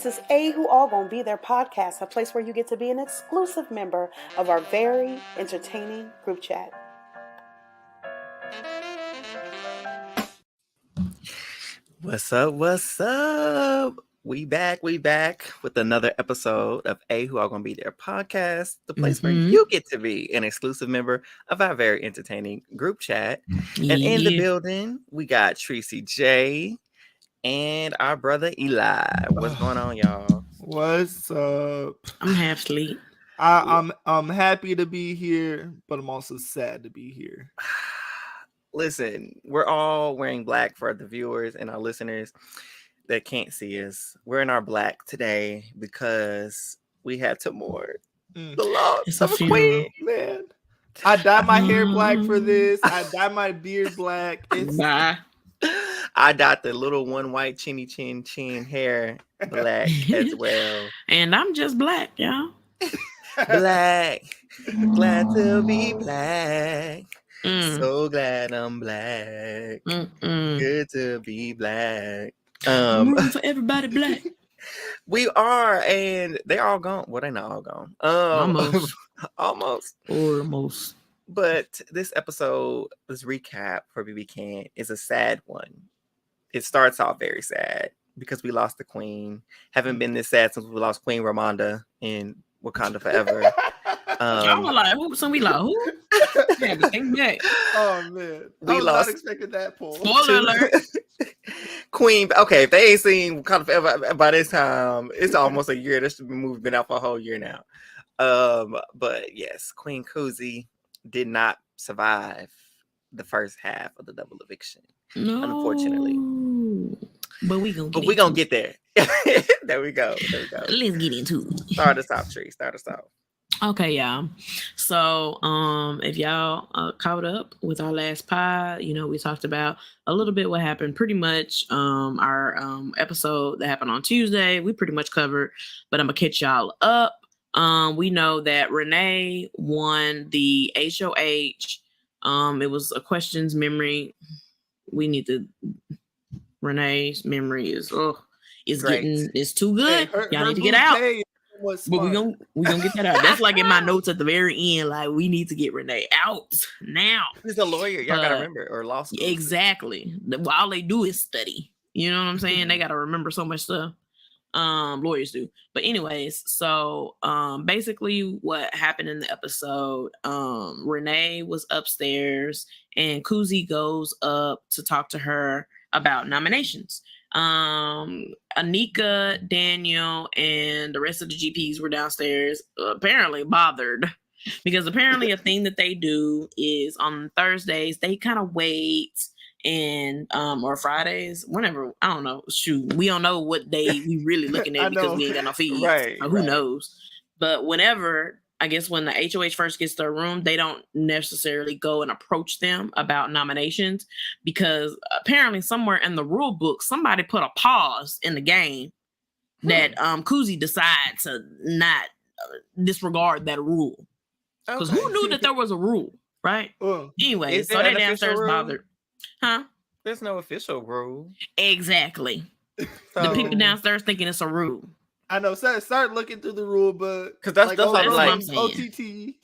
This is A Who All Gonna Be Their podcast, a place where you get to be an exclusive member of our very entertaining group chat. What's up? What's up? We back with another episode of A Who All Gonna Be Their podcast, the place where you get to be an exclusive member of our very entertaining group chat. And in the building, we got Tracy J and our brother Eli. What's going on, y'all? What's up? I'm half asleep. I'm happy to be here, but I'm also sad to be here. Listen, we're all wearing black for the viewers and our listeners that can't see us. We're in our black today because we had to mourn the loss of a queen. Man, I dyed my hair black for this. I dyed my beard black. I dyed the little one white chinny chin hair black as well. And I'm just black, y'all. Black. Glad to be black. So glad I'm black. Good to be black. Rooting for everybody black. We are, and they're all gone. Well, they're not all gone. Almost. But this episode, this recap for BBCAN is a sad one. It starts off very sad because we lost the queen. Haven't been this sad since we lost Queen Ramonda in Wakanda Forever. I was like, who? So we like who? Yeah, the thing back. Oh man, I was not expecting that poll. Spoiler alert. Queen. Okay, if they ain't seen Wakanda Forever by this time, it's almost a year. This movie been out for a whole year now. But yes, Queen Kuzie did not survive the first half of the double eviction. No, unfortunately. But we gonna get there. There we go. Let's get into it. Start us off, Tree. Start us off. Okay, y'all. So, if y'all caught up with our last pod, we talked about a little bit what happened. Pretty much, our episode that happened on Tuesday, we pretty much covered. But I'm gonna catch y'all up. We know that Renee won the HOH. It was a questions memory. Renee's memory is it's too good. Hey, y'all need to get out. But we gonna get that out. That's like in my notes at the very end. Like, we need to get Renee out now. He's a lawyer. Y'all gotta remember, or law school. Exactly. All they do is study. You know what I'm saying? They gotta remember so much stuff. Lawyers do. But anyways, so basically what happened in the episode, Renee was upstairs and Kuzie goes up to talk to her about nominations. Anika, Daniel, and the rest of the GPs were downstairs, apparently bothered, because apparently a thing that they do is on Thursdays they kind of wait, and or Fridays, whenever, I don't know. Shoot, we don't know what day we really looking at because we ain't got no feeds. Right, who knows? But whenever, I guess when the HOH first gets to their room, they don't necessarily go and approach them about nominations, because apparently somewhere in the rule book, somebody put a pause in the game that Kuzie decided to not disregard that rule. Because who knew that there was a rule, right? Anyway, so they downstairs bothered. Huh? There's no official rule. Exactly. The people downstairs thinking it's a rule. I know. Start looking through the rule book, because that's what I'm saying. OTT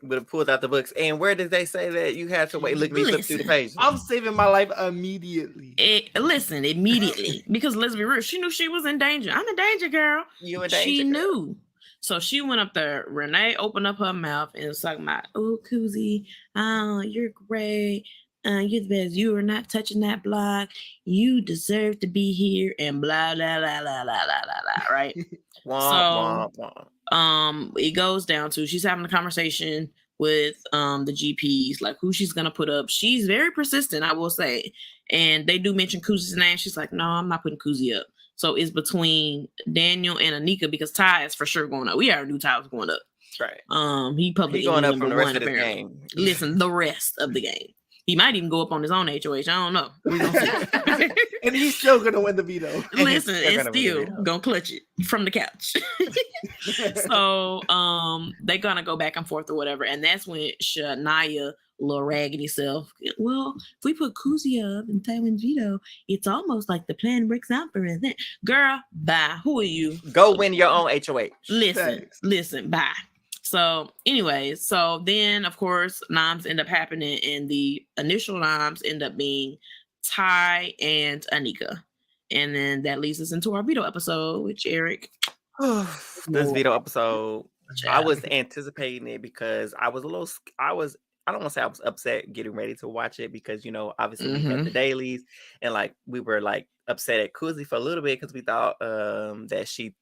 would have pulled out the books. And where did they say that you had to wait? Look, me flip through the pages. I'm saving my life immediately. Immediately, because let's be real, she knew she was in danger. I'm in danger, girl. You in danger? She knew. So she went up there. Renee opened up her mouth and was talking about, "Oh, Kuzie, you're great. You're the best. You are not touching that block. You deserve to be here," and blah blah blah blah blah blah blah. Right? womp. It goes down to she's having a conversation with the GPs, like who she's gonna put up. She's very persistent, I will say, and they do mention Kuzie's name. She's like, "No, I'm not putting Kuzie up." So it's between Daniel and Anika, because Ty is for sure going up. We already knew Ty was going up. Right. He publicly going up from the rest one, of the game. Listen, the rest of the game. He might even go up on his own HOH. I don't know. We're gonna see. And he's still gonna win the veto. Listen, it's still gonna clutch it from the couch. So they're gonna go back and forth or whatever. And that's when Shanaya little raggedy self. Well, if we put Kuzie up and Tywin Vito, it's almost like the plan works out for us. Girl, bye. Who are you? Go win your own HOH. Listen, bye. So, anyways, so then of course, noms end up happening, and the initial noms end up being Ty and Anika. And then that leads us into our veto episode, which Eric. This veto episode, I was anticipating it because I don't want to say I was upset getting ready to watch it because, you know, obviously we had the dailies and like we were like upset at Kuzie for a little bit because we thought that she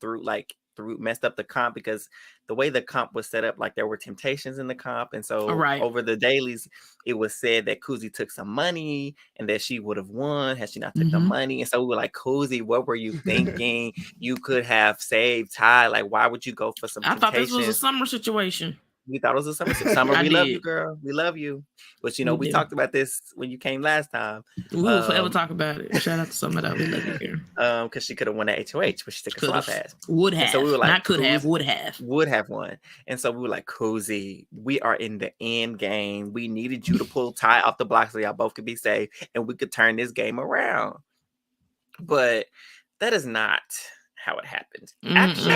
messed up the comp because the way the comp was set up, like there were temptations in the comp. And so over the dailies, it was said that Kuzie took some money and that she would have won had she not took the money. And so we were like, Kuzie, what were you thinking? You could have saved Ty. Like, why would you go for some temptations? I thought this was a summer situation. We thought it was a summer. We love you, girl. We love you. But, you know, we talked about this when you came last time. We will forever talk about it. Shout out to Summer, though. We love you, girl. Because she could have won that HOH, but she took a slot pass. Would have. So we were like, not could have, would have. Would have won. And so we were like, Kuzie, we are in the end game. We needed you to pull Ty off the block so y'all both could be safe and we could turn this game around. But that is not how it happened. Actually,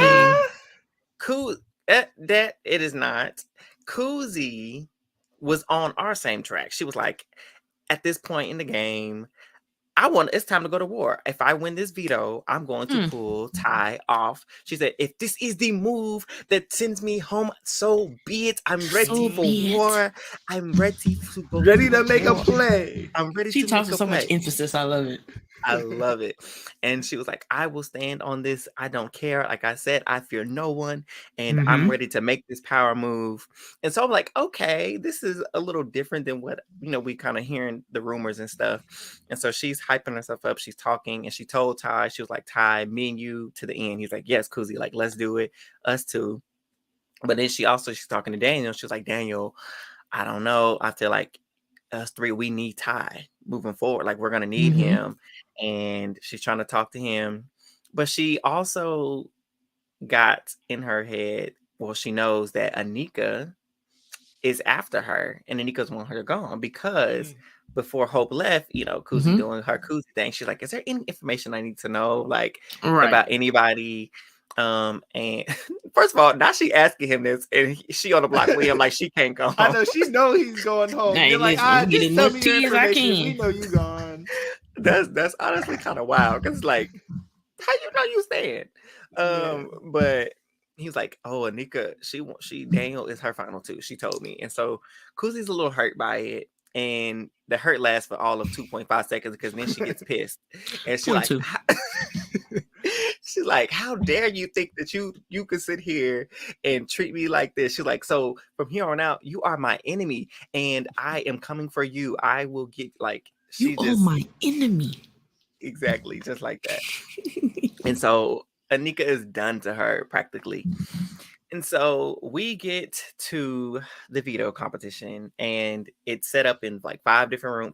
that it is not. Kuzie was on our same track. She was like, at this point in the game, it's time to go to war. If I win this veto, I'm going to pull Ty off. She said, if this is the move that sends me home, so be it. I'm ready for war. I'm ready to go. Ready to make a play. I'm ready to make a play. She talks with so much emphasis. I love it. I love it. And she was like, I will stand on this. I don't care. Like I said, I fear no one. And I'm ready to make this power move. And so I'm like, okay, this is a little different than what, you know, we kind of hearing the rumors and stuff. And so she's hyping herself up. She's talking. And she told Ty, she was like, Ty, me and you to the end. He's like, yes, Kuzie, like, let's do it. Us too. But then she's talking to Daniel. She was like, Daniel, I don't know. I feel like us three, we need Ty moving forward. Like, we're going to need him. And she's trying to talk to him. But she also got in her head, well, she knows that Anika is after her. And Anika's want her gone because before Hope left, you know, Kuzie doing her Kuzie thing. She's like, is there any information I need to know? Like, about anybody? And first of all, now she asking him this, and she on the block with him like she can't go home. I know she know he's going home. Hey, you're like, just tell me your information. We know you gone. That's honestly kind of wild because like, how you know you staying? But he's like, oh, Anika, she Daniel is her final two. She told me, and so Kuzie's a little hurt by it. And the hurt lasts for all of 2.5 seconds because then she gets pissed. And she's like, how dare you think that you could sit here and treat me like this? She's like, so from here on out, you are my enemy and I am coming for you. I will get like, you are my enemy. Exactly, just like that. And so Anika is done to her practically. And so we get to the veto competition and it's set up in like 4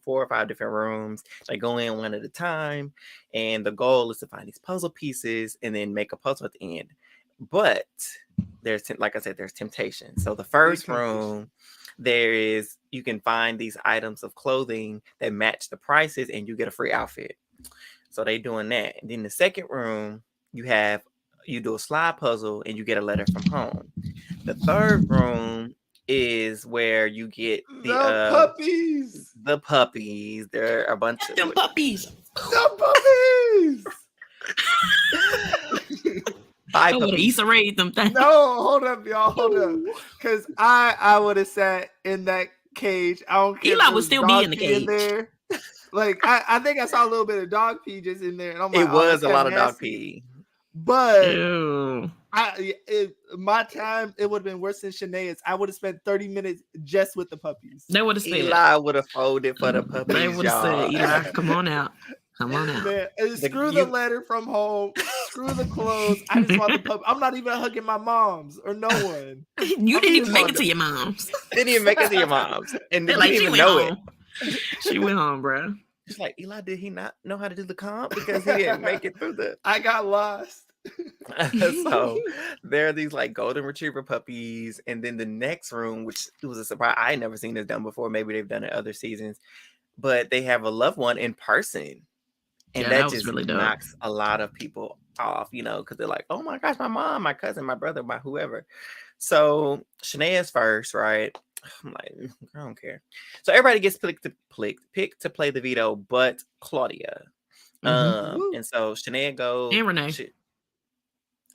or 5 different rooms. They go in one at a time. And the goal is to find these puzzle pieces and then make a puzzle at the end. But there's, like I said, there's temptation. So the first room, you can find these items of clothing that match the prices and you get a free outfit. So they doing that. And then the second room, you do a slide puzzle and you get a letter from home. The third room is where you get the puppies. The puppies. There are a bunch of puppies. The puppies. Five puppies. Issa raised them things. No, hold up, y'all. Hold up. Because I would have sat in that cage. I don't care. Eli would still be in the cage. There. Like, I think I saw a little bit of dog pee just in there. And I'm like, it was a lot of dog pee. But my time, it would have been worse than Shanaya's. I would have spent 30 minutes just with the puppies. They would have said, Eli would have folded for the puppies. They would have said, Eli, come on out. Come on out. Man, screw the letter from home. Screw the clothes. I just want the puppy. I'm not even hugging my moms or no one. You didn't even make it to your moms. Didn't even make it to your moms. And didn't like, even know it. She went home, bro. She's like, Eli, did he not know how to do the comp? Because he didn't make it through the... I got lost. So there are these like golden retriever puppies, and then the next room, which was a surprise, I had never seen this done before. Maybe they've done it other seasons, but they have a loved one in person, and Yeah, that that was just really dope. knocks a lot of people off, because they're like, "Oh my gosh, my mom, my cousin, my brother, my whoever." So Shanaya's first, right? I'm like, I don't care. So everybody gets picked to play the veto, but Claudia. And so Shanaya goes. And Renee.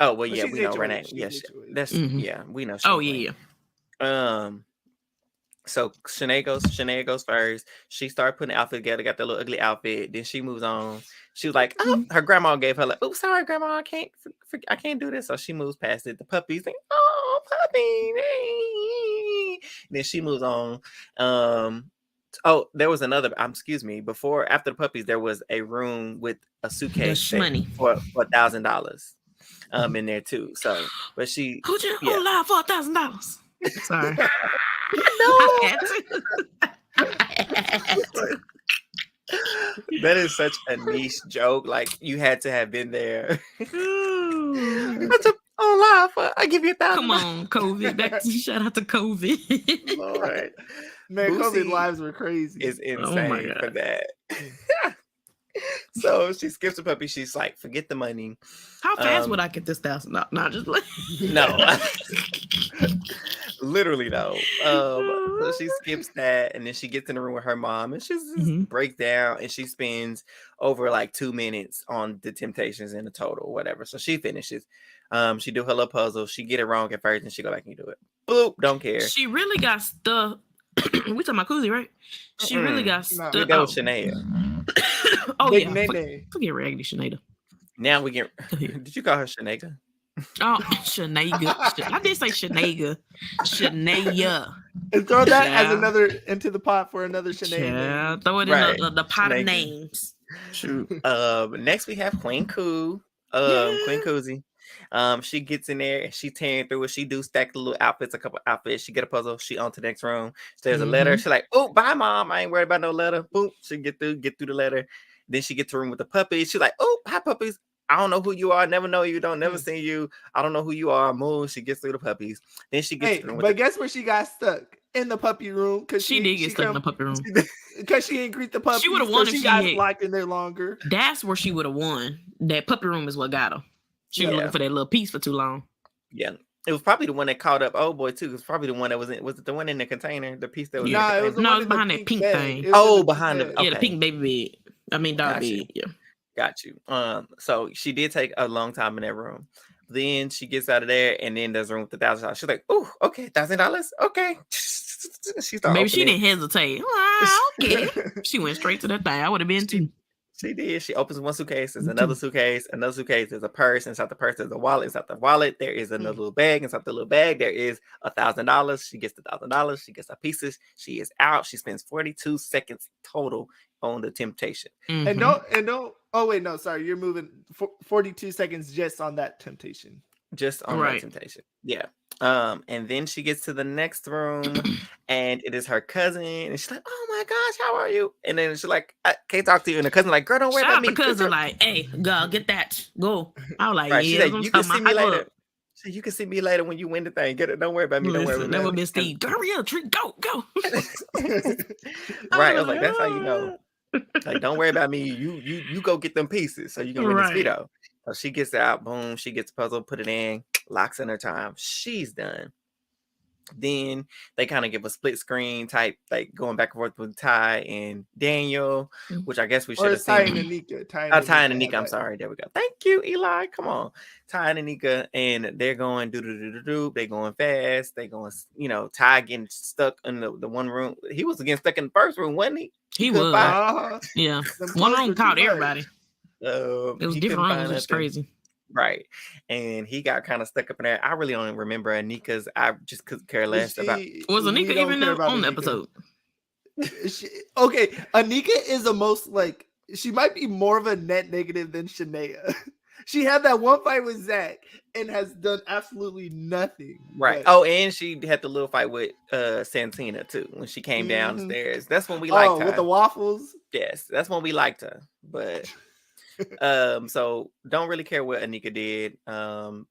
Oh well, yeah, she's we know HOH. Renee. She's Yes, HOH. that's yeah, we know. Oh she's yeah. So Shanae goes first. She started putting the outfit together, got the little ugly outfit. Then she moves on. She was like, "Oh," her grandma gave her like, "Oh, sorry, grandma, I can't do this." So she moves past it. The puppy's like, "Oh, puppy." Then she moves on. Oh, there was another. Excuse me. After the puppies, there was a room with a suitcase money for $1,000. In there too. So, but she could you hold live for $1,000? Sorry. That is such a niche joke. Like you had to have been there. I give you $1,000. Come on, COVID. Shout out to COVID. Lord, man, Boosie COVID lives were crazy. Is insane for that. So she skips the puppy. She's like, forget the money. How fast would I get this $1,000? No, just like no. Literally no. So she skips that, and then she gets in the room with her mom, and she's breaks down, and she spends over like 2 minutes on the temptations in the total, whatever. So she finishes. She do her little puzzle. She get it wrong at first, and she go back and do it. Boop, don't care. She really got stuck. We talking about Kuzie, right? She really got stuck. We go with Shanaya. Oh Big yeah, forget Raggedy Shanaya. Now we get. Did you call her Shanaya? Oh, Shanaya. I did say Shanaya. Shanaya. And throw that as another into the pot for another Shanaya. Yeah, throw it in the pot of names. True. Next we have Queen Kuzie. Queen Kuzie. She gets in there and she tearing through it. She do stack the little outfits, a couple outfits. She get a puzzle. She on to the next room. There's a letter. She's like, "Oh, bye, mom. I ain't worried about no letter." Boom. She get through the letter. Then she gets to the room with the puppies. She's like, "Oh, hi, puppies. I don't know who you are. Never know you. Don't never seen you. I don't know who you are." Move. She gets through the puppies. Then she gets to the room. But guess where she got stuck? In the puppy room. Because she did get stuck in the puppy room. Because she didn't greet the puppies. She would have won if she got locked in there longer. That's where she would have won. That puppy room is what got her. She was looking for that little piece for too long. Yeah. It was probably the one that caught up old boy too. It was probably the one that was it the one in the container? The piece that was it was behind that pink thing. Behind the the pink baby bed. I mean dog bed. Yeah. Got you. So she did take a long time in that room. Then she gets out of there, and then there's a room with $1,000. She's like, "Oh, okay, $1,000. Okay." She started. Maybe she didn't hesitate. Okay. She went straight to that thing. I would have been too. She did. She opens one suitcase. There's another suitcase. Another suitcase. There's a purse. Inside the purse, there's a wallet. Inside the wallet, there is another little bag. Inside the little bag, there is $1,000. She gets the $1,000. She gets her pieces. She is out. She spends 42 seconds total on the temptation. And don't. Oh wait, no, sorry. You're moving 42 seconds just on that temptation. Just on that temptation. Yeah. And then she gets to the next room, and it is her cousin, and she's like, "Oh my gosh, how are you?" And then she's like, "I can't talk to you." And the cousin like, "Girl, don't worry about me." The cousin like, "Hey, girl, get that. Go." I was like, right. "Yeah." She's like, "You can see me later." So you can see me later when you win the thing. Get it. Don't worry about me. Don't worry about me. That would be Steve. Hurry up, treat. Go. Right. I was like, that's how you know. Like, don't worry about me. You go get them pieces so you can win this veto. So she gets out. Boom. She gets the puzzle. Put it in. Locks in her time. She's done. Then they kind of give a split screen type, like going back and forth with Ty and Daniel, which I guess we should have seen. Ty and Anika. Ty and Anika. I'm sorry. There we go. Thank you, Eli. Come on. Ty and Anika, and they're going do. They going fast. They going, Ty getting stuck in the one room. He was getting stuck in the first room, wasn't he? He was. Yeah. One room caught everybody. It was different rooms. It was crazy. Right. And he got kind of stuck up in there. I really don't remember Anika's. I just couldn't care less about. Was Anika even on the episode? Okay. Anika is the most she might be more of a net negative than Shanaya. She had that one fight with Zach and has done absolutely nothing. Right. Oh, and she had the little fight with Santina too when she came downstairs. That's when we liked her. With the waffles? Yes, that's when we liked her. But So don't really care what Anika did.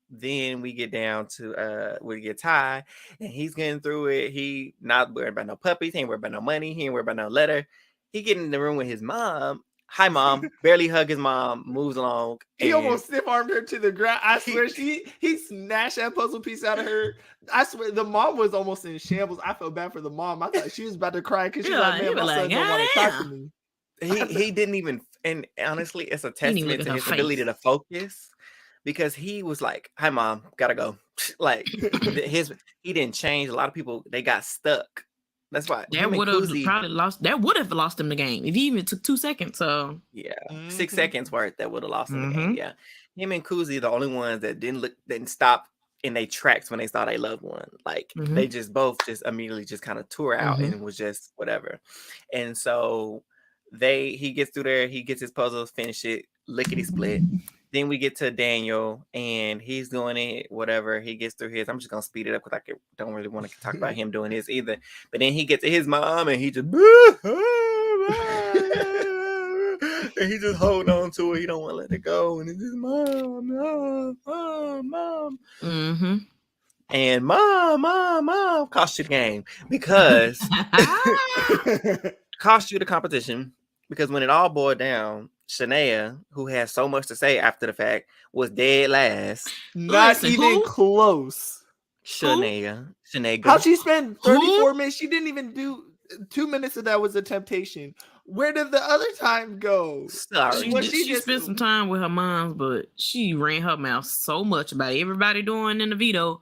Then we get down to we get Ty, and he's getting through it. He not worried about no puppies, he ain't worried about no money, he ain't worried about no letter. He get in the room with his mom. Hi, mom. Barely hug his mom. Moves along. He almost stiff armed her to the ground. I swear, he snatched that puzzle piece out of her. I swear, the mom was almost in shambles. I felt bad for the mom. I thought she was about to cry because she's like, "Man, my son don't want to talk to me." He didn't even, and honestly, it's a testament to his ability to focus, because he was like, "Hi, mom, gotta go." Like he didn't change. A lot of people, they got stuck. That's why that would have probably lost. That would have lost him the game if he even took 2 seconds. So yeah, 6 seconds worth that would have lost him the game. Yeah, him and Kuzie are the only ones that didn't stop in their tracks when they saw their loved one. Like they just both just immediately just kind of tore out and was just whatever. And so he gets through there, he gets his puzzles, finish it, lickety split. Then we get to Daniel, and he's doing it, whatever. He gets through his. I'm just going to speed it up because I don't really want to talk about him doing this either. But then he gets to his mom, and he just... and he just holding on to it. He don't want to let it go. And it's just, mom. And mom cost you the game. Because... cost you the competition. Because when it all boiled down, Shanaya, who has so much to say after the fact, was dead last. Not even close. Shanaya. How she spent 34 minutes? She didn't even do 2 minutes of that was a temptation. Where did the other time go? Sorry. She spent some time with her mom, but she ran her mouth so much about everybody doing in the veto.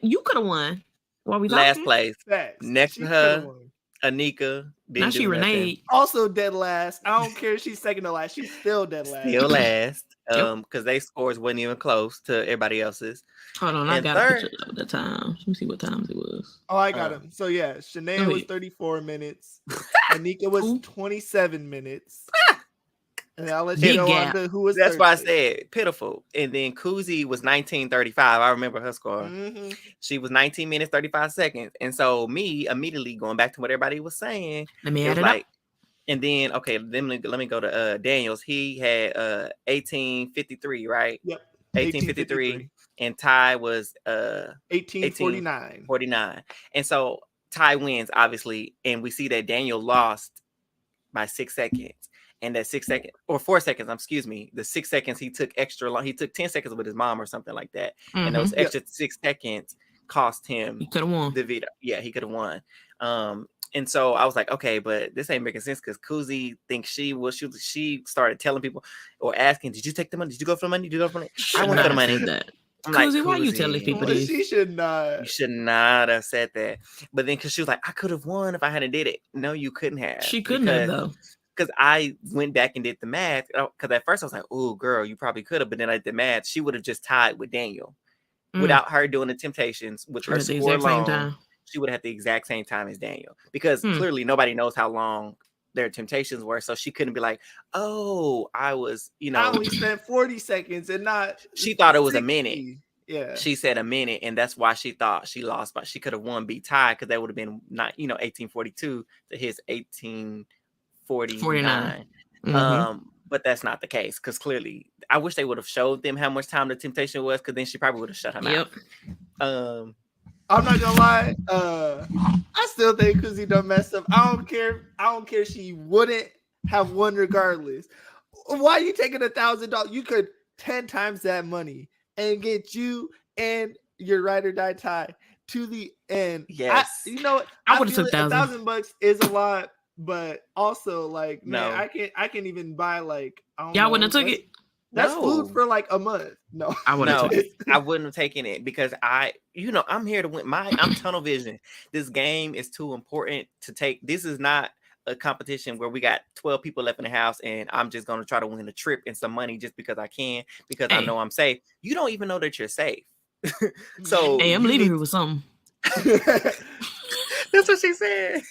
You could have won. Last place. Next to her, Anika. Now she Renee. Also dead last. I don't care if she's second to last. She's still dead last. Still last. Because they scores wasn't even close to everybody else's. Hold on, I got a picture of the time. Let me see what times it was. Oh, I got him. So yeah, Shanaya was 34 minutes. Anika was 27 minutes. And I'll let you know on who was. That's why I said pitiful. And then Kuzie was 19:35. I remember her score. She was 19 minutes 35 seconds. And so me immediately going back to what everybody was saying. Let me add it up. And then let me go to Daniels. He had 18:53, right? Yep. 18:53. And Ty was 18:49. 49. And so Ty wins, obviously, and we see that Daniel lost by 6 seconds. And that 6 seconds or 4 seconds, excuse me, the 6 seconds he took extra long. He took 10 seconds with his mom or something like that. And those extra 6 seconds cost him. He could have won the veto. Yeah, he could have won. And so I was like, okay, but this ain't making sense because Kuzie thinks she started telling people or asking, did you take the money? Did you go for the money? Did you go for the money? I went for the money. I'm Kuzie, like, why you telling people this? She should not. You should not have said that. But then because she was like, I could have won if I hadn't did it. No, you couldn't have. She couldn't have though. Because I went back and did the math. Because at first I was like, oh, girl, you probably could have. But then I did the math. She would have just tied with Daniel. Without her doing the Temptations with her score alone. She would have had the exact same time as Daniel. Because clearly nobody knows how long their Temptations were. So she couldn't be like, oh, I was, I only spent 40 seconds and not. She thought it was 60. A minute. Yeah. She said a minute. And that's why she thought she lost. But she could have won, beat Ty. Because that would have been not, 1842 to his 1849. But that's not the case. Because clearly, I wish they would have showed them how much time the Temptation was. Because then she probably would have shut her mouth. I'm not gonna lie. I still think Kuzie done messed up. I don't care. She wouldn't have won regardless. Why are you taking $1,000? You could 10 times that money and get you and your ride or die tie to the end. Yes. I would have took $1,000 is a lot, but also like, man, I can't even buy like. Y'all wouldn't have took it. That's food for like a month. No, I wouldn't have taken it because I'm here to win. I'm tunnel vision. This game is too important to take. This is not a competition where we got 12 people left in the house and I'm just going to try to win a trip and some money just because I can, because I know I'm safe. You don't even know that you're safe. So hey, I'm leaving her with something. That's what she said.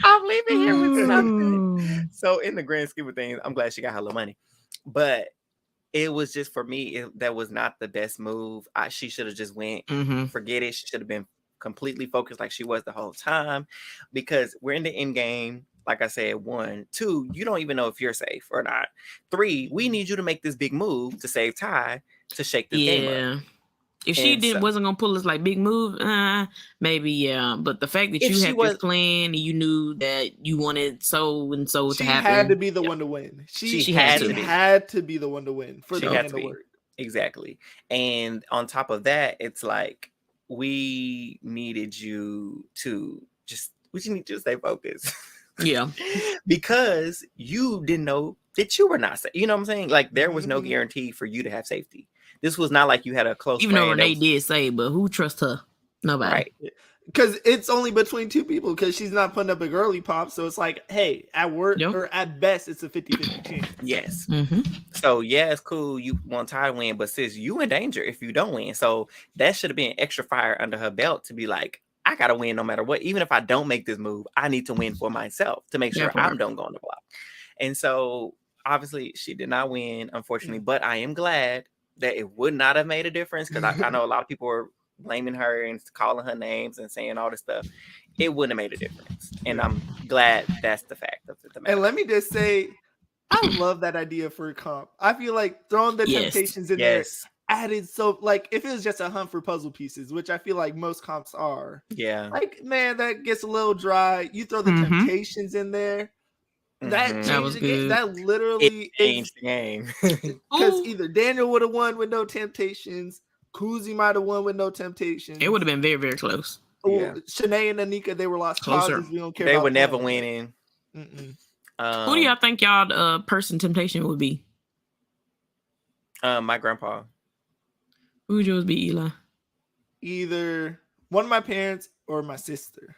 I'm leaving here with something. So in the grand scheme of things, I'm glad she got her little money. But it was just, for me, that was not the best move. She should have just went, forget it. She should have been completely focused like she was the whole time, because we're in the end game. like I said, 1, 2, you don't even know if you're safe or not. 3, we need you to make this big move to save Ty to shake this game up. If she And wasn't gonna pull this like big move, maybe yeah. But the fact that If you she had was- this plan and you knew that you wanted so and so to She happen, had to be the one to win. She had to be the one to win for She the had plan to to be. work. Exactly. And on top of that, it's like we needed you to need you to stay focused. yeah. Because you didn't know that you were not safe. You know what I'm saying? Like there was no Mhm. guarantee for you to have safety. This was not like you had a close Even though friend that Renee was- did say, but who trusts her? Nobody. right. Because it's only between 2 people because she's not putting up a girly pop. So it's like, hey, at work Yep. or at best, it's a 50-50 chance. Yes. Mm-hmm. So yeah, it's cool. You want Ty to win, but sis, you in danger if you don't win. So that should have been extra fire under her belt to be like, I gotta win no matter what. Even if I don't make this move, I need to win for myself to make sure I don't go on the block. And so obviously she did not win, unfortunately. But I am glad that it would not have made a difference because I know a lot of people were blaming her and calling her names and saying all this stuff. It wouldn't have made a difference. And I'm glad that's the fact of the matter. And let me just say, I love that idea for a comp. I feel like throwing the temptations in there added so, like, if it was just a hunt for puzzle pieces, which I feel like most comps are. Yeah. Like, man, that gets a little dry. You throw the temptations in there. That changed That was the game. good. That literally changed the game. Because either Daniel would have won with no temptations, Kuzie might have won with no temptations. It would have been very, very close. Yeah. Shanae and Anika, they were lost Closer. causes. We don't care. They about were never them. winning. Who do y'all think y'all person temptation would be? My grandpa. Who would yours be, Eli? Either one of my parents or my sister.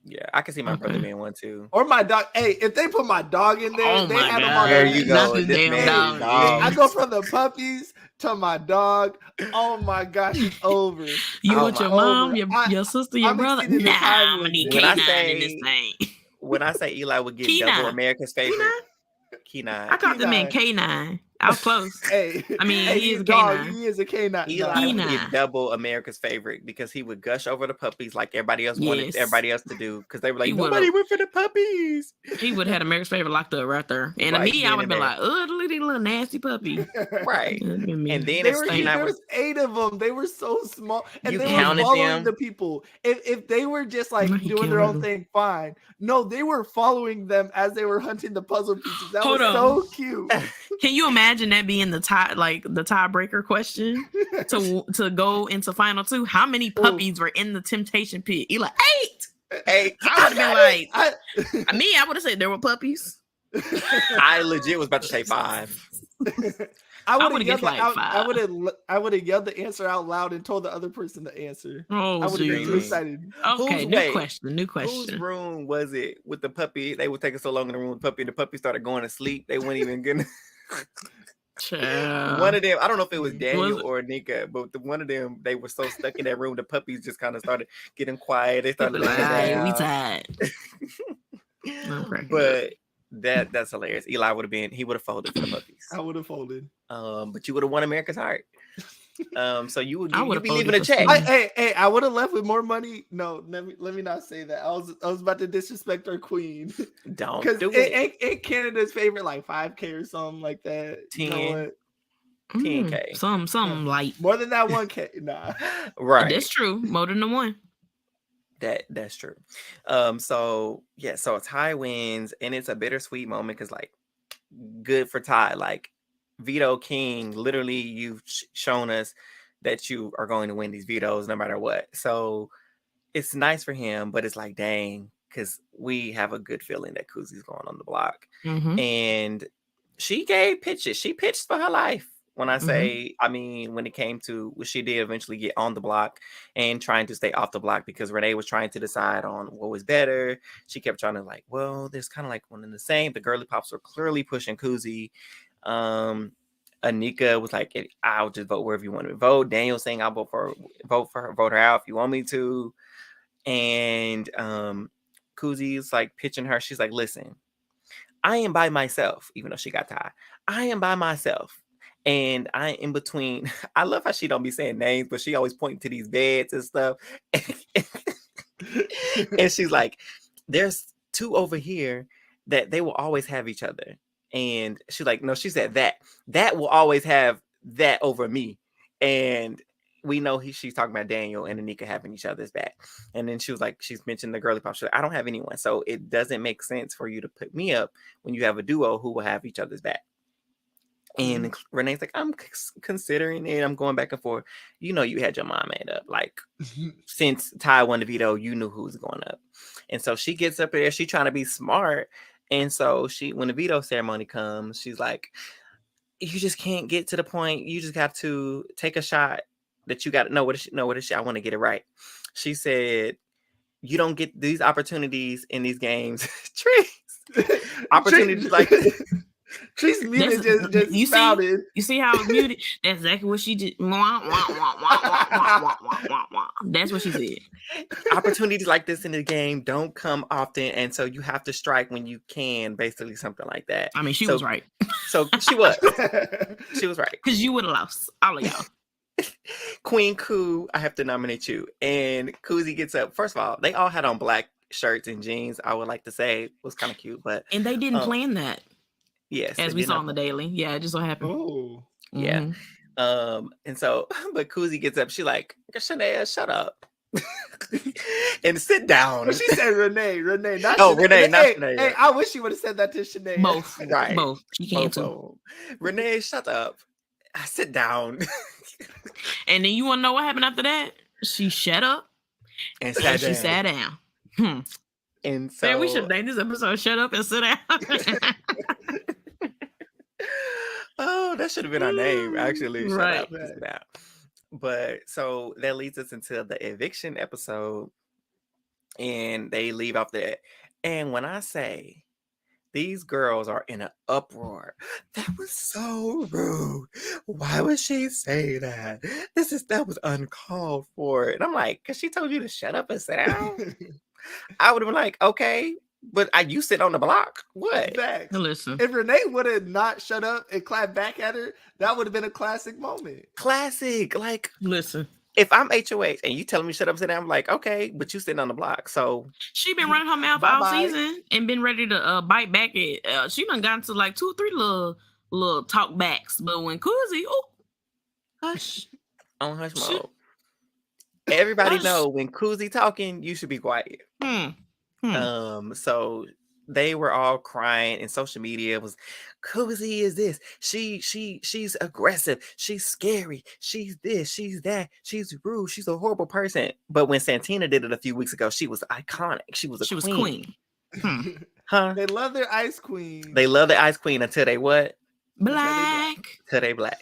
Yeah, I can see my brother being one too. Or my dog. Hey, if they put my dog in there, Oh they my had him God. on There the- you go. Not the This damn man, dog. I go from the puppies to my dog. Oh my gosh, it's over. You Oh with your my- mom, I- your sister, your I'm brother? exceeding the Nah, time I'm gonna need limit. When I K9 in this say- thing. When I say Eli would get Kenai. double America's favorite, I Kenai. caught the man K9. I was close. Hey, I mean, hey, he is a dog. canine. He is a canine. Eli would Kenai. get double America's favorite because he would gush over the puppies like everybody else wanted Yes. everybody else to do because they were like, He would've- nobody went for the puppies. He would have had America's favorite locked up right there. And Right, me, I then would have and been there. like, little nasty puppy. Right. And And then They if were, Kenai there was was 8 of them. They were so small, and You they were counted following them? the people. If they were just like No, he doing their own counted thing, fine. No, they were following them as they were hunting the puzzle pieces. That Hold was on. so cute. Can you imagine that being the tiebreaker question to go into final 2? How many puppies were in the temptation pit? You're like 8. Hey, I would have been like, I, me, I would have said there were puppies. I legit was about to say 5. I would would've have yelled guessed like out. 5. I would have yelled the answer out loud and told the other person the answer. Oh, I would have been too geez. excited. Okay, Wait, new Whose question. room was it with the puppy? They were taking so long in the room with the puppy, and the puppy started going to sleep. They weren't even getting Child. one of them. I don't know if it was Daniel Was- or Nika, but one of them, they were so stuck in that room. The puppies just kind of started getting quiet. They They started be like, laying "Alright, we down. tied. I'm cracking up. But that's hilarious. Eli would have folded for the puppies. I would have folded. But you would have won America's heart. So you would I you'd would've be leaving folded a for check. Hey! I would have left with more money. No, let me not say that. I was about to disrespect our queen Don't because do it. ain't Canada's favorite like 5K or something like that. 10. You know what? 10K. Some light. More than that 1K. Nah. Right. That's true. More than the one. That's true. So Ty wins, and it's a bittersweet moment because like good for Ty. Like Veto King, literally, you've shown us that you are going to win these vetoes no matter what. So it's nice for him, but it's like, dang, because we have a good feeling that Kuzie's going on the block. Mm-hmm. And she gave pitches. She pitched for her life. When I say, I mean, when it came to, she did eventually get on the block and trying to stay off the block because Renee was trying to decide on what was better. She kept trying to like, well, there's kind of like one and the same. The girly pops were clearly pushing Kuzie. Anika was like, I'll just vote wherever you want to vote. Daniel saying, I'll vote her out if you want me to. And Kuzie's like pitching her. She's like, listen, I am by myself, even though she got tied. I am by myself. And I in between. I love how she don't be saying names, but she always pointing to these beds and stuff. And she's like, there's 2 over here. that they will always have each other. And she's like, no, she said that will always have that over me. And we know she's talking about Daniel and Anika having each other's back. And then she was like, she's mentioned the girly pop. She's like, I don't have anyone. So it doesn't make sense for you to put me up when you have a duo who will have each other's back. And Renee's like, I'm considering it. I'm going back and forth. You know, you had your mom made up. Like, since Ty won the veto, you knew who was going up. And so she gets up there. She's trying to be smart. And so when the veto ceremony comes, she's like, you just can't get to the point. You just got to take a shot that you got to know what is she? I want to get it right. She said, you don't get these opportunities in these games. Trees. Opportunities like this. She's muted, just you spouted. You see how it's muted? That's exactly what she did. That's what she said. Opportunities like this in the game don't come often, and so you have to strike when you can, basically something like that. I mean, she was right. So she was. She was right. Because you would have lost, all of y'all. Queen Kuzie, I have to nominate you. And Kuzie gets up. First of all, they all had on black shirts and jeans. I would like to say it was kind of cute, but and they didn't plan that. Yes, as we saw on the daily. Yeah, it just so happened. Oh, yeah. And so, but Kuzie gets up. She like, Shanaya, shut up and sit down. Well, she said Renee, not Renee, not Shanaya. Hey, I wish she would have said that to Shanaya. Both, right? Both. She can too. Renee, shut up. I sit down. And then you want to know what happened after that? She shut up and she sat down. And so, man, we should name this episode "Shut Up and Sit Down." Oh, that should have been our name, actually. Right. Shut up and sit down. But so that leads us into the eviction episode, and they leave off that. And when I say these girls are in an uproar, that was so rude. Why would she say that? That was uncalled for. And I'm like, because she told you to shut up and sit down. I would have been like, okay, but you sit on the block. What? Listen, if Renee would have not shut up and clapped back at her, that would have been a classic moment. Classic. Like, listen, if I'm HOH and you telling me shut up, sit down, I'm like, okay, but you sitting on the block. So she been running her mouth all season and been ready to bite back at. She done gotten to like 2 or 3 little talk backs, but when Kuzie, hush, on hush mode. Everybody know when Kuzie talking, you should be quiet. So they were all crying, and social media was, Kuzie is this. She's aggressive. She's scary. She's this. She's that. She's rude. She's a horrible person. But when Santina did it a few weeks ago, she was iconic. She was queen. Huh? They love their ice queen. They love the ice queen until they what? Black. Until they black.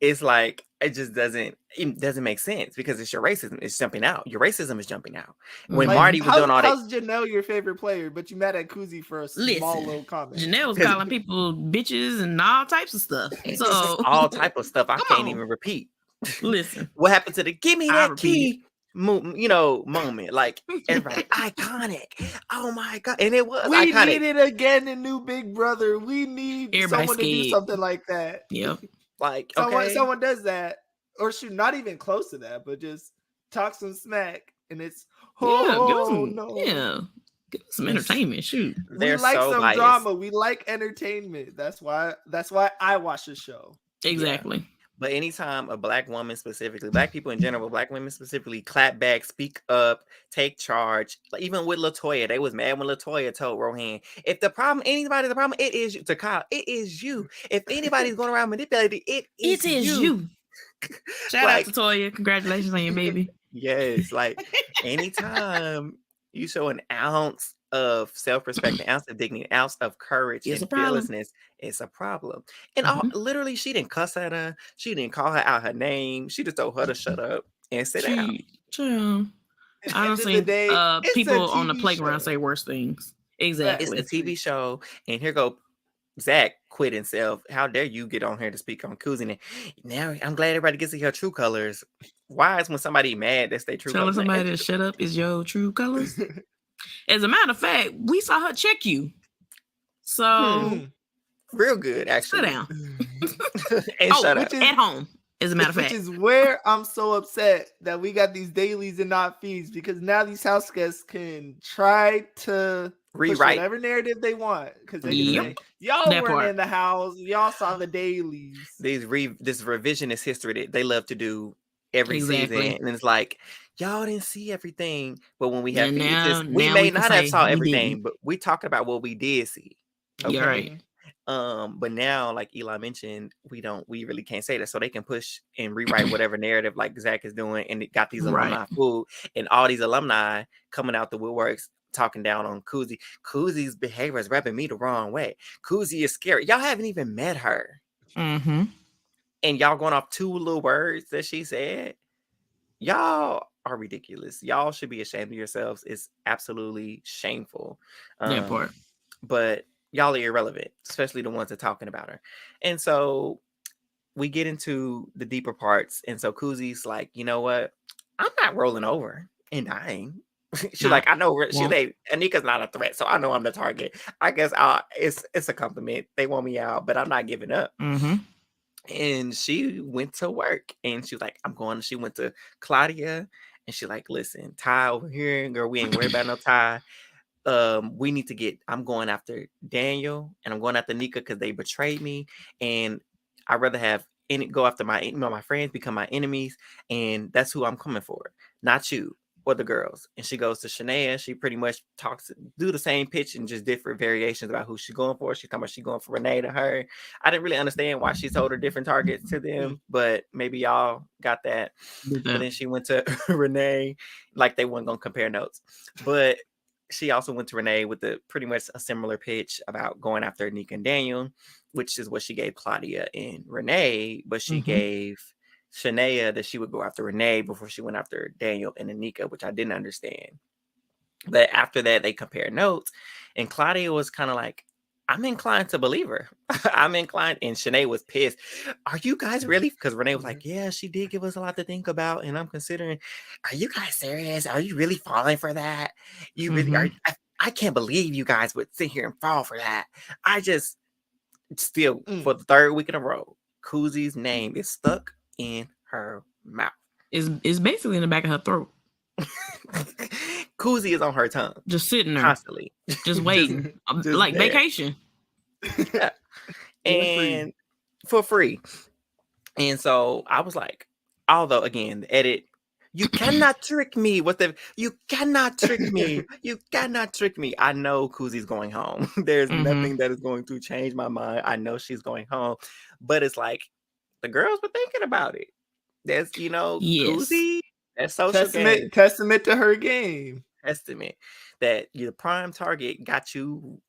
It's like, it doesn't make sense because it's your racism. It's jumping out. Your racism is jumping out. When Marty was doing all that. How's Janelle your favorite player, but you mad at Kuzie for a small little comment? Janelle was calling people bitches and all types of stuff. So all type of stuff I can't even repeat. Listen. What happened to the give me that key moment? Like, everybody, iconic. Oh my God. And it was iconic. We need it again in New Big Brother. We need someone to do something like that. Yep. Like, someone does that, or shoot, not even close to that, but just talk some smack, and it's give some entertainment. Shoot, we like some biased. Drama. We like entertainment. That's why I watch the show. Exactly. Yeah. But anytime a black woman specifically, black people in general, black women specifically, clap back, speak up, take charge. Like, even with LaToya, they was mad when LaToya told Rohan, if anybody's the problem, it is you. To Kyle, it is you. If anybody's going around manipulating, it is you. Shout out to Toya. Congratulations on your baby. Yes. Like, anytime you show an ounce of self-respect, an ounce of dignity, an ounce of courage and fearlessness, it's a problem. And literally, she didn't cuss at her. She didn't call her out her name. She just told her to shut up and sit down. Honestly, people on the playground say worse things. Exactly. It's a TV show. And here go Zach quit himself. How dare you get on here to speak on Kuzie? Now I'm glad everybody gets to hear true colors. Why is when somebody mad that's their true colors? Telling somebody to shut up is your true colors? As a matter of fact, we saw her check you. So real good, actually. Sit down. And shut up. At home, as a matter of fact. Which is where I'm so upset that we got these dailies and not feeds, because now these house guests can try to rewrite whatever narrative they want, because they can Yep. say y'all That weren't part. in the house, y'all saw the dailies. this revisionist history that they love to do every Exactly. season, and it's like y'all didn't see everything. But when we have And VHS, now we we may can not have say saw we everything, didn't. but we talk about what we did see. You're right. But now, like Eli mentioned, we really can't say that, so they can push and rewrite whatever narrative like Zach is doing, and it got these alumni food, and all these alumni coming out the woodworks talking down on Kuzie. Kuzie's behavior is rubbing me the wrong way. Kuzie is scary. Y'all haven't even met her, Mm-hmm. and y'all going off 2 little words that she said. Y'all are ridiculous. Y'all should be ashamed of yourselves. It's absolutely shameful. That part. But y'all are irrelevant, especially the ones that are talking about her. And so we get into the deeper parts. And so Kuzie's like, you know what? I'm not rolling over and dying. She's Nah, like, I know won't. Anika's not a threat, so I know I'm the target. I guess it's a compliment. They want me out, but I'm not giving up. Mm-hmm. And she went to work, and she was like, she went to Claudia, and she like, listen, Ty over here, girl, we ain't worried about no Ty. We need to I'm going after Daniel, and I'm going after Nika because they betrayed me, and I'd rather have go after my friends become my enemies, and that's who I'm coming for, not you or the girls. And she goes to Shanaya. She pretty much do the same pitch and just different variations about who she's going for. She's talking about she's going for Renee to her. I didn't really understand why she told her different targets to them, but maybe y'all got that. But then she went to Renee, like they weren't gonna compare notes, but she also went to Renee with pretty much a similar pitch about going after Nika and Daniel, which is what she gave Claudia and Renee, but she gave Shanaya that she would go after Renee before she went after Daniel and Anika, which I didn't understand. But after that, they compared notes, and Claudia was kind of like, I'm inclined to believe her. I'm inclined. And Shanae was pissed. Are you guys really? Because Renee was like, yeah, she did give us a lot to think about. And I'm considering, are you guys serious? Are you really falling for that? You really are. I can't believe you guys would sit here and fall for that. I just still, for the 3rd week in a row, Kuzie's name is stuck in her mouth. It's basically in the back of her throat. Kuzie is on her tongue. Just sitting there. Constantly. Just waiting. just like there. Vacation. Yeah. And for free. And so I was like, although again, the edit, you cannot trick me. You cannot trick me. You cannot trick me. I know Kuzie's going home. There's nothing that is going to change my mind. I know she's going home. But it's like the girls were thinking about it. There's, Kuzie, that's social testament to her game. Testament that your prime target got you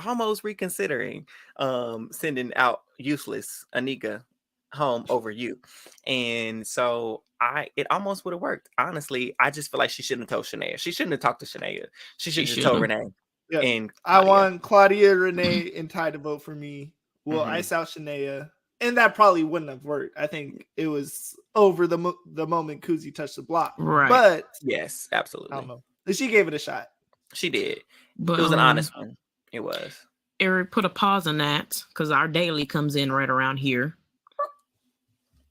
almost reconsidering sending out useless Anika home over you. And so it almost would have worked. Honestly, I just feel like she shouldn't have told Shanaya. She shouldn't have talked to Shanaya. She should have just told Renee. Yeah. And I want Claudia, Renee, and Ty to vote for me. We'll ice out Shanaya. And that probably wouldn't have worked. I think it was over the moment Kuzie touched the block. Right. But yes, absolutely. I don't know. She gave it a shot. She did. But it was an honest one. It was. Eric, put a pause on that because our daily comes in right around here.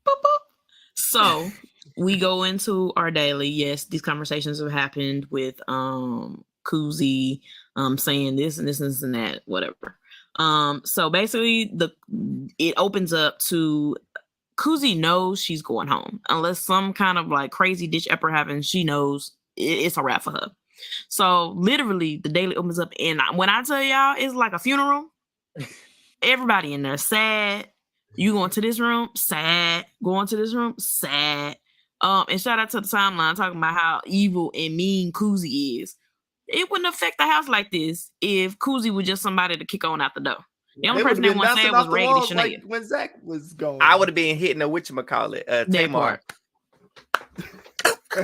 Boop, boop. So we go into our daily. Yes, these conversations have happened with Kuzie saying this and this and this and that, whatever. So basically it opens up to Kuzie knows she's going home unless some kind of like crazy ditch upper happens. She knows it's a wrap for her. So literally the daily opens up, and when I tell y'all it's like a funeral, everybody in there sad. You going to this room, sad. Going to this room, sad. And shout out to the timeline talking about how evil and mean Kuzie is. It wouldn't affect the house like this if Kuzie was just somebody to kick on out the door. The only person that was sad was Raggedy Shanaya. Like when Zach was going, I would have been hitting a whatchamacallit, Tamar.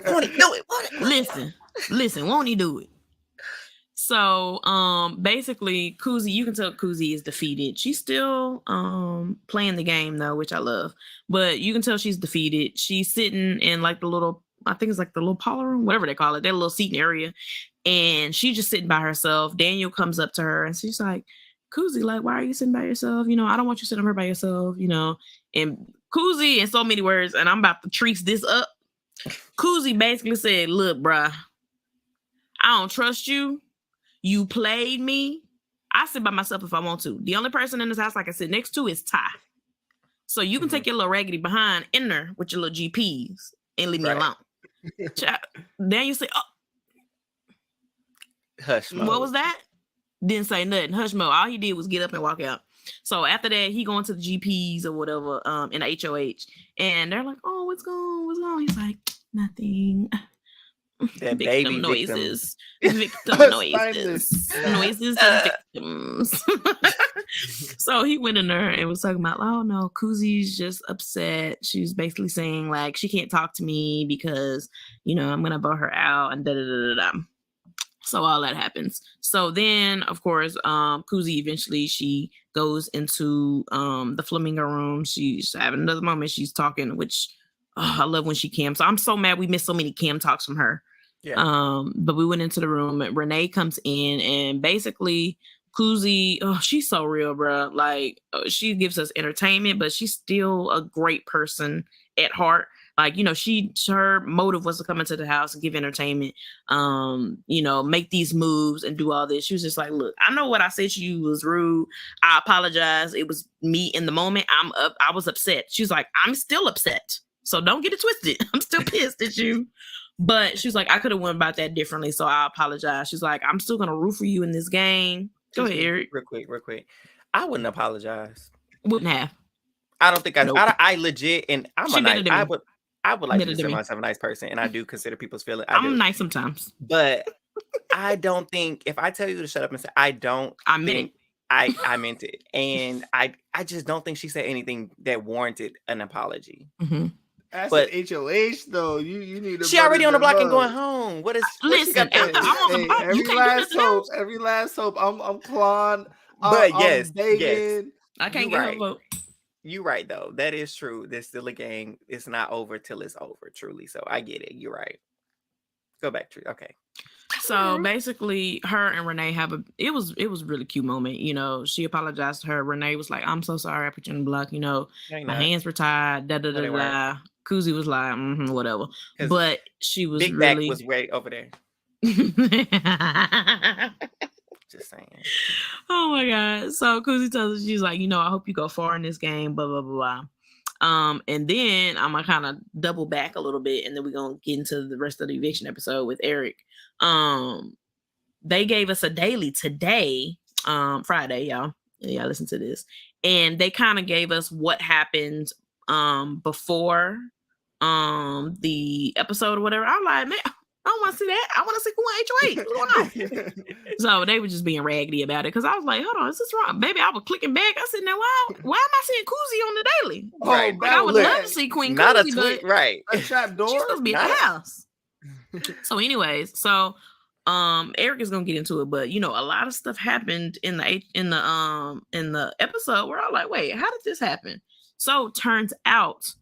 Won't he do it? Listen, won't he do it? So, basically, Kuzie, you can tell Kuzie is defeated. She's still playing the game though, which I love. But you can tell she's defeated. She's sitting in like the little, I think it's like the little parlor room, whatever they call it, that little seating area, and she's just sitting by herself. Daniel comes up to her and she's like, Kuzie, like, why are you sitting by yourself? I don't want you sitting over by yourself, And Kuzie, in so many words, and I'm about to treat this up. Kuzie basically said, look, bruh, I don't trust you. You played me. I sit by myself if I want to. The only person in this house I can sit next to is Ty. So you can take your little raggedy behind in there with your little GPs and leave me alone. Then you say, oh, hush mode. What was that? Didn't say nothing. Hush mode. All he did was get up and walk out. So after that, he going to the GPs or whatever in the HOH. And they're like, oh, what's going on? What's going on? He's like, nothing. That victim baby noises. victim. Noises and victims. So he went in there and was talking about, oh no, Kuzie's just upset. She's basically saying like she can't talk to me because, you know, I'm gonna vote her out and da da da da da. So all that happens. So then, of course, Kuzie eventually she goes into the flamingo room. She's having another moment. She's talking, which I love when she cam. So I'm so mad we missed so many cam talks from her. Yeah. But we went into the room. And Renee comes in, and basically Kuzie, she's so real, bro. Like she gives us entertainment, but she's still a great person at heart. Like, you know, her motive was to come into the house and give entertainment, you know, make these moves and do all this. She was just like, look, I know what I said to you was rude. I apologize. It was me in the moment. I was upset. She's like, I'm still upset. So don't get it twisted. I'm still pissed at you. But she's like, I could have went about that differently. So I apologize. She's like, I'm still going to root for you in this game. Go ahead, Eric. Real quick. I wouldn't apologize. Wouldn't have. I don't think I legit, and I would like to consider myself a nice person, and I do consider people's feelings. I'm nice sometimes. But I don't think, if I tell you to shut up and say, I meant it. And I just don't think she said anything that warranted an apology. Mm-hmm. That's an HOH though. You need to. She already on the block and going home. Listen, every last hope. I'm clawing. But I'm yes. I can't get her vote. You're right though. That is true. There's still a game. It's not over till it's over, truly. So I get it. You're right. Go back to okay. So basically, her and Renee it was a really cute moment. You know, she apologized to her. Renee was like, I'm so sorry I put you in the block. You know, my hands were tied. Da da da da. Kuzie was like, whatever. But she was Big really Back was way over there. Just saying. Oh my God. So Kuzie tells her, she's like, you know, I hope you go far in this game, blah, blah, blah, blah. And then I'm gonna kind of double back a little bit, and then we're gonna get into the rest of the eviction episode with Eric. They gave us a daily today, Friday, y'all. Yeah, listen to this. And they kind of gave us what happened before the episode or whatever. I'm like, man, I don't want to see that. I want to see Queen What's going on? So they were just being raggedy about it, because I was like, hold on, is this wrong? Baby, I was clicking back. I said, now why am I seeing Kuzie on the daily? Right. Like, I would love to see Queen not Kuzie, a tweet, but right. A trap door. She's supposed to be at the house. So anyways, Eric is gonna get into it, but you know, a lot of stuff happened in the episode where I'm like, wait, how did this happen? So turns out,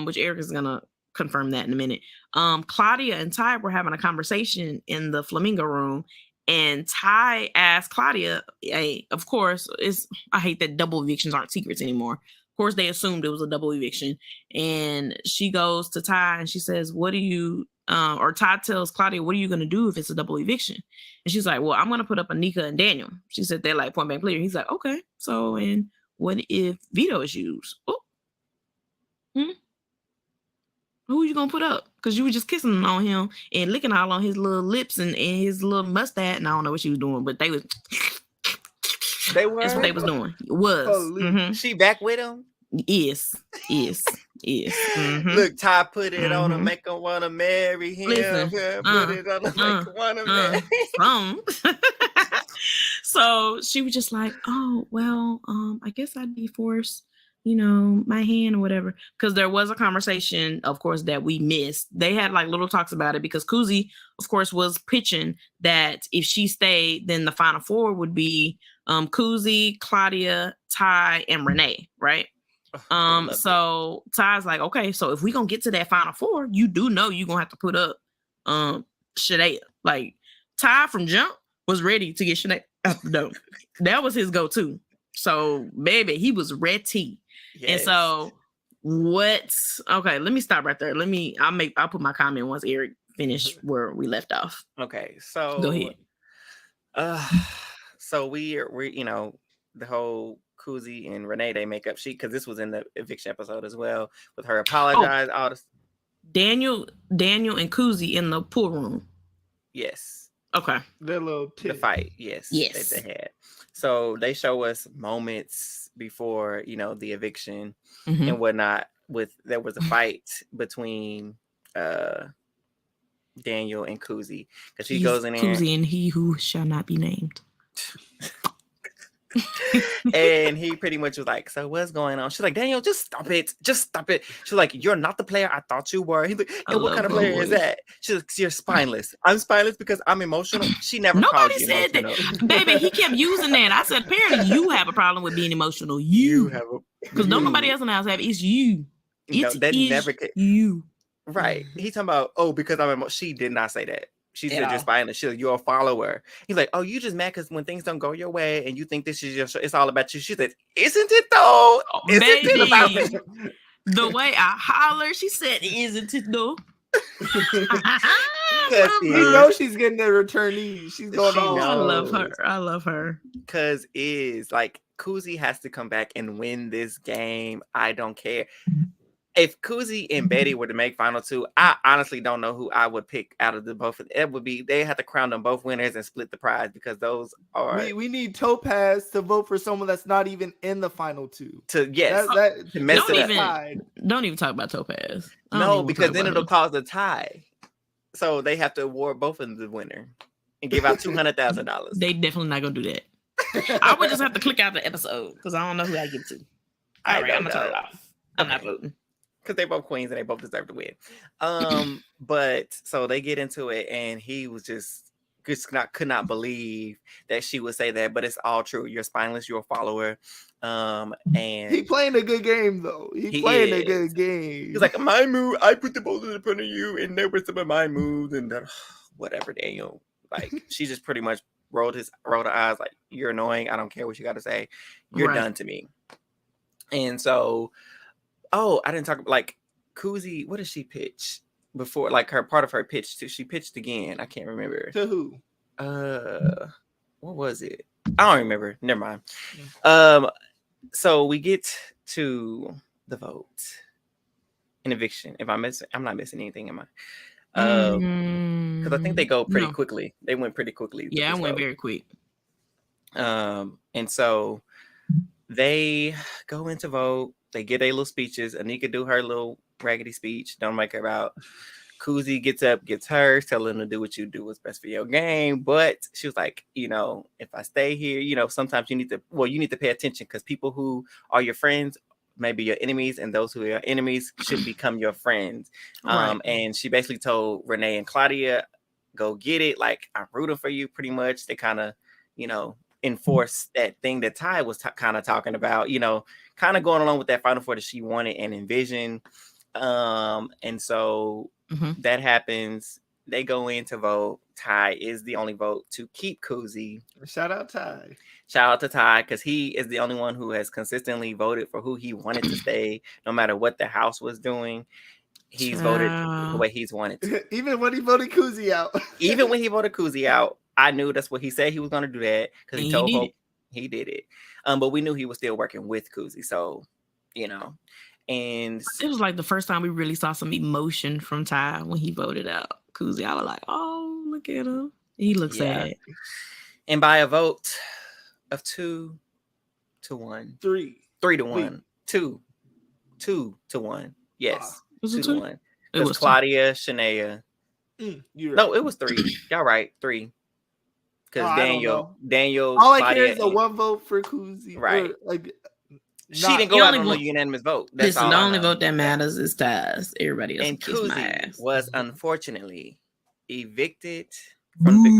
which Eric is gonna confirm that in a minute. Claudia and Ty were having a conversation in the flamingo room, and Ty asked Claudia, hey, of course, I hate that double evictions aren't secrets anymore. Of course, they assumed it was a double eviction. And she goes to Ty and she says, what do you, or Ty tells Claudia, what are you going to do if it's a double eviction? And she's like, well, I'm going to put up Anika and Daniel. She said they're like point blank clear. He's like, okay. So, and what if veto is used? Oh. Who are you going to put up? Because you were just kissing on him and licking all on his little lips and his little mustache. And I don't know what she was doing, but they were. That's what they was doing. She back with him? Yes. Mm-hmm. Look, Ty put it on him, make him want to marry him. Listen, put it on him, make him want to marry him. So she was just like, oh, well, I guess I'd be forced, you know, my hand or whatever. Because there was a conversation, of course, that we missed. They had like little talks about it, because Kuzie, of course, was pitching that if she stayed, then the final four would be Kuzie, Claudia, Ty, and Renee, right? So Ty's like, okay, so if we're gonna get to that final four, you do know you're gonna have to put up Shanaya. Like, Ty from jump was ready to get Shanaya out the door. That was his go-to. So baby, he was ready. Yes. And so okay, let me stop right there. I'll put my comment once Eric finished where we left off. Okay, so go ahead. So we're the whole Kuzie and Renee they make up sheet because this was in the eviction episode as well with her apologize all this. Daniel and Kuzie in the pool room. Yes. Okay. Their little The fight. Yes. They had. So they show us moments before the eviction and whatnot. There was a fight between Daniel and Kuzie because she goes in there. Kuzie and he who shall not be named. And he pretty much was like, so what's going on? She's like, Daniel, just stop it. She's like, you're not the player I thought you were. He's like, and what kind of player is that? She's like, you're spineless. I'm spineless because I'm emotional. She never Nobody called you said emotional. that. Baby, he kept using that. I said, apparently you have a problem with being emotional. You have because nobody else in the house have it. It's you. You. Right. He's talking about, because I'm emotional. She did not say that. She said you're spineless. She's like, you're a follower. He's like, you just mad because when things don't go your way and you think this is your show, it's all about you. She said, isn't it though? Isn't it about me? The way I holler, she said, isn't it though? You know she's getting the returnee. She's going on. I love her. Because Kuzie has to come back and win this game. I don't care. If Kuzie and Byyyeee were to make final two, I honestly don't know who I would pick out of the both. It would be they have to crown them both winners and split the prize because those are. We need Topaz to vote for someone that's not even in the final two. To mess it up. Don't even talk about Topaz. No, because then it'll cause a tie. So they have to award both of them the winner and give out $200,000. They definitely not gonna do that. I would just have to click out the episode because I don't know who I give to. All right, I'm gonna turn it off. I'm not voting. Because they both queens and they both deserve to win. But so they get into it and he was just could not believe that she would say that, but it's all true. You're spineless, you're a follower. And he playing a good game though. He playing a good game. He's like, my move, I put the boulders in front of you, and there were some of my moves, and whatever, Daniel. Like she just pretty much rolled her eyes like, you're annoying. I don't care what you got to say. You're done to me. And so I didn't talk Kuzie. What did she pitch before? Like her part of her pitch too. She pitched again. I can't remember. To who? What was it? I don't remember. Never mind. So we get to the vote in eviction. If I'm not missing anything, am I? Because I think they go pretty quickly. They went pretty quickly. Yeah, I went very quick. And so they go into vote. They get their little speeches. Anika do her little raggedy speech. Don't make her out. Kuzie gets up, gets hers, tell them to do what you do what's best for your game. But she was like, if I stay here, sometimes you need to pay attention because people who are your friends may be your enemies, and those who are your enemies should become your friends. Right. And she basically told Renee and Claudia, go get it. Like, I'm rooting for you pretty much. They kind of, enforce that thing that Ty was kind of talking about, kind of going along with that Final Four that she wanted and envisioned. And so that happens. They go in to vote. Ty is the only vote to keep Kuzie. Shout out Ty. Shout out to Ty because he is the only one who has consistently voted for who he wanted to stay, no matter what the house was doing. He's voted the way he's wanted to. Even when he voted Kuzie out. Even when he voted Kuzie out, I knew that's what he said he was going to do that because he told Hope he did it. But we knew he was still working with Kuzie, so and it was like the first time we really saw some emotion from Ty when he voted out Kuzie. I was like, oh, look at him. He looks sad. And by a vote of 2-1, 3-1, 2-1. Yes, was it 2-1? It was Claudia, Shanaya. No, it was 3. Y'all right, 3. Because Daniel. All I care is a 1 vote for Kuzie. Right. She didn't go out on a unanimous vote. That's the only vote that matters is Ty's. Everybody else. And kiss my Kuzie ass. was unfortunately evicted from the Big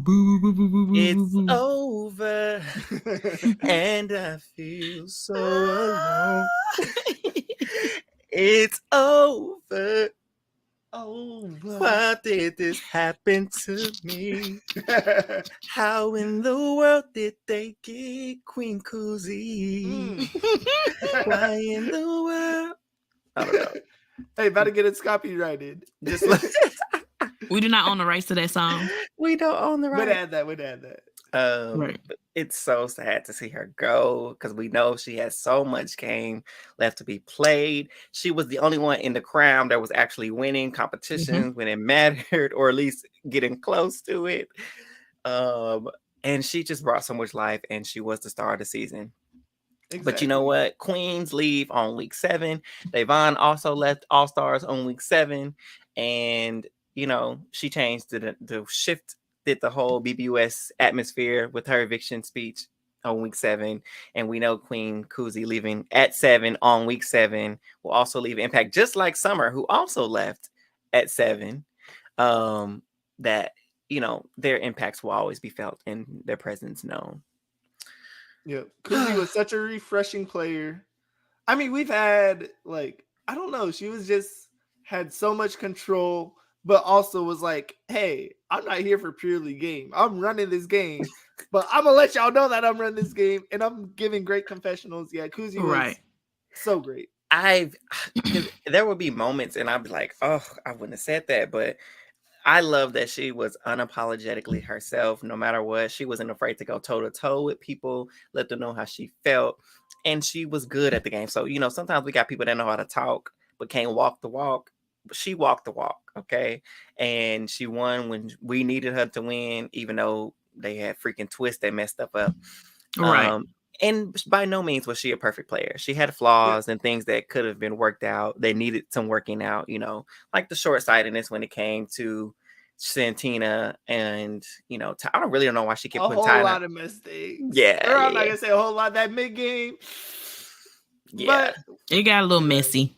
Brother house. It's over, and I feel so alone. It's over. Why did this happen to me? How in the world did they get Queen Kuzie? Why in the world? I don't know. Hey, about to get it copyrighted. Just We do not own the rights to that song. We don't own the We'd right. add that. Right. But it's so sad to see her go because we know she has so much game left to be played. She was the only one in the crown that was actually winning competitions when it mattered, or at least getting close to it. And she just brought so much life, and she was the star of the season. Exactly. But you know what? Queens leave on week 7. Devon also left All Stars on week 7, and you know she changed the shift. Did the whole BBUS atmosphere with her eviction speech on week 7. And we know Queen Kuzie leaving at 7 on week 7 will also leave impact, just like Summer, who also left at 7. That, you know, their impacts will always be felt and their presence known. Yeah, Kuzie was such a refreshing player. I mean, we've had, like, I don't know, she was just had so much control, but also was like, hey, I'm not here for purely game. I'm running this game, but I'm gonna let y'all know that I'm running this game, and I'm giving great confessionals. Yeah, Kuzie was so great. There would be moments, and I'd be like, oh, I wouldn't have said that, but I love that she was unapologetically herself, no matter what. She wasn't afraid to go toe to toe with people, let them know how she felt, and she was good at the game. So, you know, sometimes we got people that know how to talk but can't walk the walk. She walked the walk, okay? And she won when we needed her to win, even though they had freaking twists that messed stuff up. Right. And by no means was she a perfect player. She had flaws and things that could have been worked out. They needed some working out, you know, like the short-sightedness when it came to Santina and, you know, I don't really know why she kept putting a whole lot of mistakes. Yeah. I'm not going to say a whole lot. That mid-game. Yeah. But it got a little messy.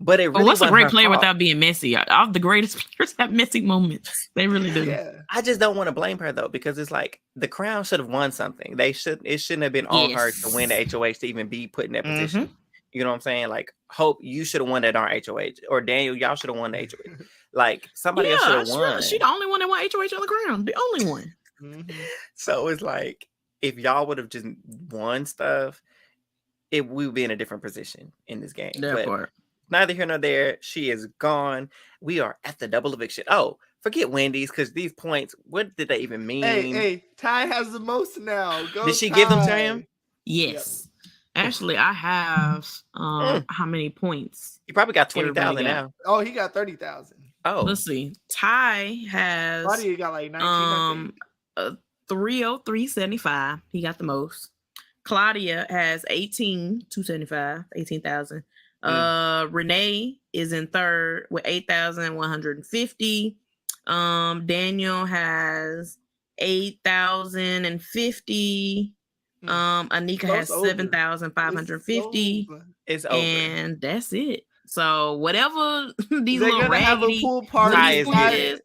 But it really what's a great player fault. without being messy? All the greatest players have messy moments. They really do. Yeah. I just don't want to blame her though, because it's like the crown should have won something. It shouldn't have been on her to win the HOH to even be put in that position. You know what I'm saying? Like, Hope, you should have won that on HOH, or Daniel, y'all should have won the HOH. Like somebody else should have won. She the only one that won HOH on the ground. The only one. So it's like if y'all would have just won stuff, we would be in a different position in this game. But neither here nor there. She is gone. We are at the double eviction. Oh, forget Wendy's, because these points, what did they even mean? Hey, Ty has the most now. Did she give them to him? Yes. Yep. Actually, I have how many points? He probably got 20,000 now. Oh, he got 30,000. Oh, let's see. Ty has Claudia got like 19. 303.75. He got the most. Claudia has 18,000. Renee is in third with 8,150. Daniel has 8,050. Anika has 7,550. It's over. And that's it. So whatever these they're little gonna have a pool party.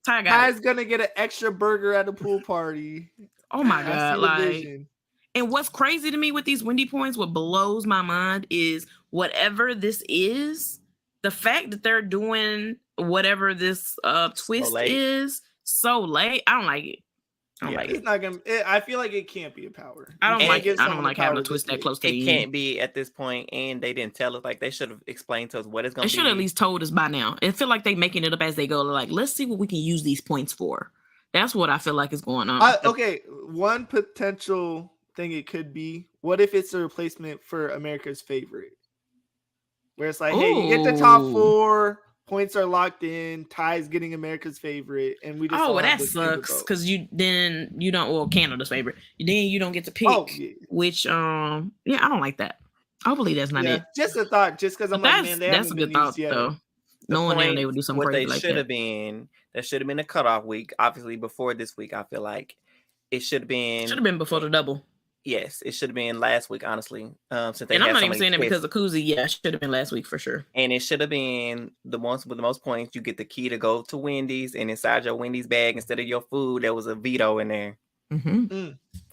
Ty's gonna get an extra burger at a pool party. Oh my god! Like, and what's crazy to me with these Wendy points, what blows my mind is whatever this is, the fact that they're doing whatever this twist is so late. I don't like it. It's not gonna. I feel like it can't be a power. I don't like having a twist that close to the end. It can't be at this point, and they didn't tell us. Like they should have explained to us what it's gonna be. They should have at least told us by now. I feel like they making it up as they go. They're like, let's see what we can use these points for. That's what I feel like is going on. Okay, one potential thing it could be. What if it's a replacement for America's Favorite? Where it's like, hey, you get the top 4. Points are locked in. Ty's getting America's Favorite, and we just that sucks because Canada's favorite. Then you don't get to pick. Which I don't like that. Hopefully that's not it. Just a thought. Just because I'm like, man, that's a good thought though. Knowing them, they would do something crazy like that. There should have been a cutoff week. Obviously, before this week, I feel like it should have been before the double. Yes, it should have been last week, honestly. Since and I'm not even saying that because of Kuzie. Yeah, it should have been last week for sure. And it should have been the ones with the most points. You get the key to go to Wendy's, and inside your Wendy's bag, instead of your food, there was a veto in there.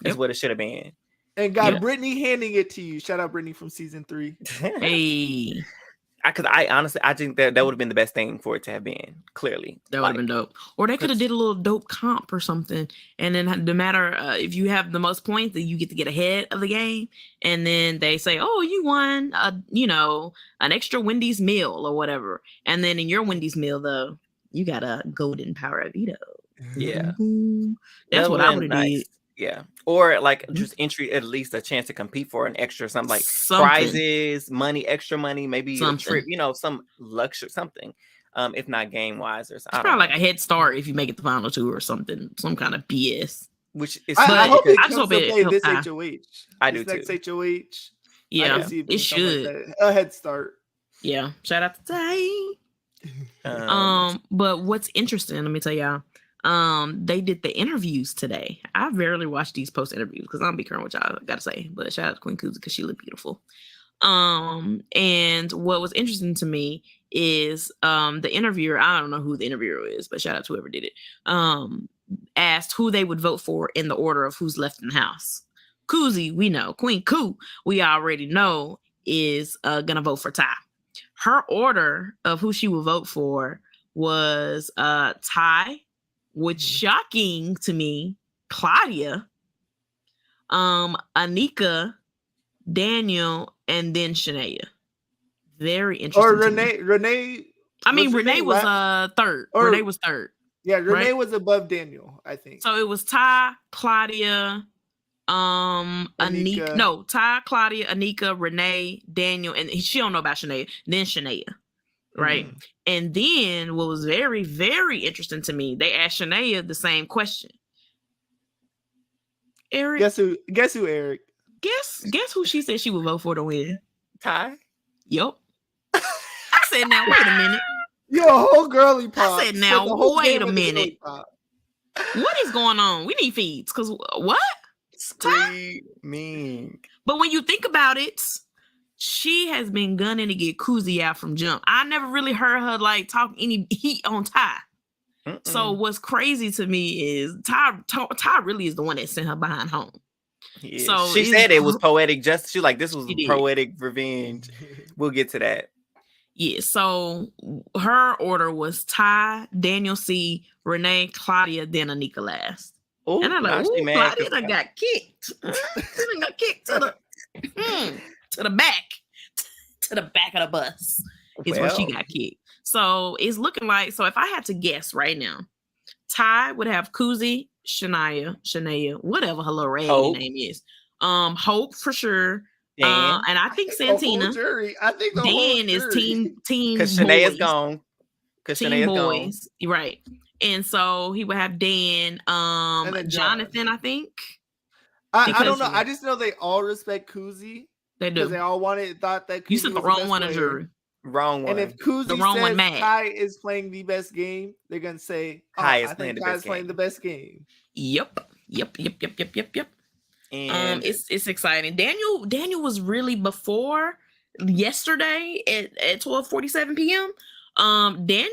That's what it should have been. And got Brittany handing it to you. Shout out Brittany from season 3. Hey. Because I honestly think that would have been the best thing for it to have been. Clearly, that would have been dope. Or they could have did a little dope comp or something, and then no matter if you have the most points, then you get to get ahead of the game, and then they say, "Oh, you won, an extra Wendy's meal or whatever," and then in your Wendy's meal, though, you got a golden power of veto. Yeah. That's what I would have nice. did. Yeah. Or like just entry, at least a chance to compete for an extra something like prizes, money, extra money, maybe a trip, some luxury, something. If not game wise, or something. It's probably like a head start if you make it the final two or something, some kind of BS. Which is I hope it I just hope comes to play this help HOH. I do next too. HOH. Yeah, it should. Like a head start. Yeah, shout out to Tay. But what's interesting, let me tell y'all. They did the interviews today. I rarely watch these post interviews because I'm be current with y'all, I gotta say. But shout out to Queen Kuzie because she looked beautiful. And what was interesting to me is the interviewer, I don't know who the interviewer is, but shout out to whoever did it, asked who they would vote for in the order of who's left in the house. Kuzie, we know. Queen Koo, we already know, is gonna vote for Ty. Her order of who she will vote for was Ty, which shocking to me, Claudia, Anika, Daniel, and then Shanaya. Very interesting. Or Renee. I mean, Renee was third. Renee was third. Yeah, Renee was above Daniel, I think. So it was Ty, Claudia, Anika. No, Ty, Claudia, Anika, Renee, Daniel, and she don't know about Shanaya. Then Shanaya, right? And then what was very, very interesting to me, they asked Shanaya the same question. Eric, guess who, Eric? Guess who she said she would vote for to win? Ty. Yup. I said, now wait a minute. You're a whole girly pop. I said, now wait a minute. What is going on? We need feeds. Because what? Screaming. But when you think about it, she has been gunning to get Kuzie out from jump. I never really heard her like talk any heat on Ty. So what's crazy to me is Ty really is the one that sent her behind home. Yeah. So she said it was poetic justice. She like, this was poetic revenge. We'll get to that. Yeah, so her order was Ty, Daniel C, Renee, Claudia, then Anika last. Ooh, and I'm like, Claudia done got kicked. She got kicked to the back of the bus is where she got kicked. So it's looking like, so if I had to guess right now, Ty would have Kuzie, Shanaya, whatever her little raggedy name is. Hope for sure. And I think Santina. I think Dan is team because Shanaya's gone. Because Shanaya's boys, gone. Right. And so he would have Dan, Jonathan, I think. I don't know. I just know they all respect Kuzie. They do. Because they all thought that Kuzie you said the wrong one, jury. Wrong one. And if Kuzie says Ty is playing the best game, they're gonna say, I think Ty's playing the best game. Yep. And it's exciting. Daniel was really before yesterday at 12:47 p.m. Daniel,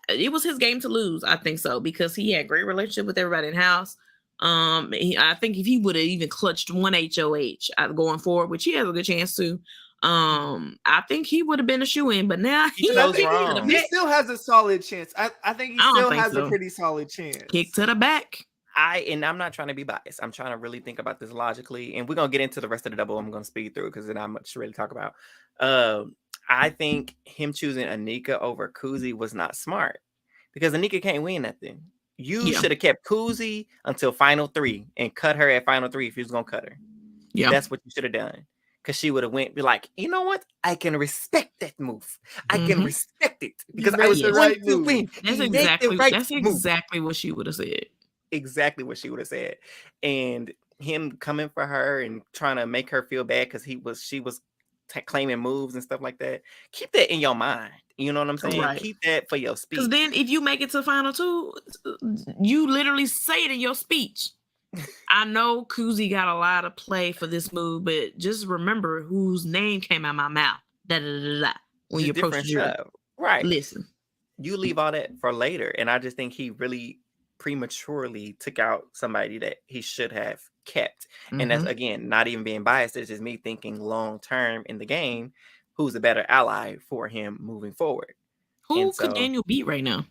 it was his game to lose. I think so because he had great relationship with everybody in the house. I think if he would have even clutched one HOH going forward, which he has a good chance to, I think he would have been a shoe-in. But now he still has a solid chance. I think he still has a pretty solid chance. Kick to the back. I'm not trying to be biased. I'm trying to really think about this logically, and we're gonna get into the rest of the double. I'm gonna speed through because there's not much to really talk about. I think him choosing Anika over Kuzie was not smart because Anika can't win nothing. You should have kept Kuzie until final 3 and cut her at final 3 if you was gonna cut her. Yeah, that's what you should have done. Because she would have be like, you know what? I can respect that move. I can respect it because I was the right to win. That's exactly what she would have said. Exactly what she would have said. And him coming for her and trying to make her feel bad because she was claiming moves and stuff like that. Keep that in your mind. You know what I'm saying? Right. Keep that for your speech. Because then if you make it to final 2, you literally say it in your speech. I know Kuzie got a lot of play for this move, but just remember whose name came out of my mouth. When you approach the jury. Right. Listen. You leave all that for later. And I just think he really prematurely took out somebody that he should have kept. And that's, again, not even being biased. It's just me thinking long term in the game, who's a better ally for him moving forward. Who could Daniel beat right now?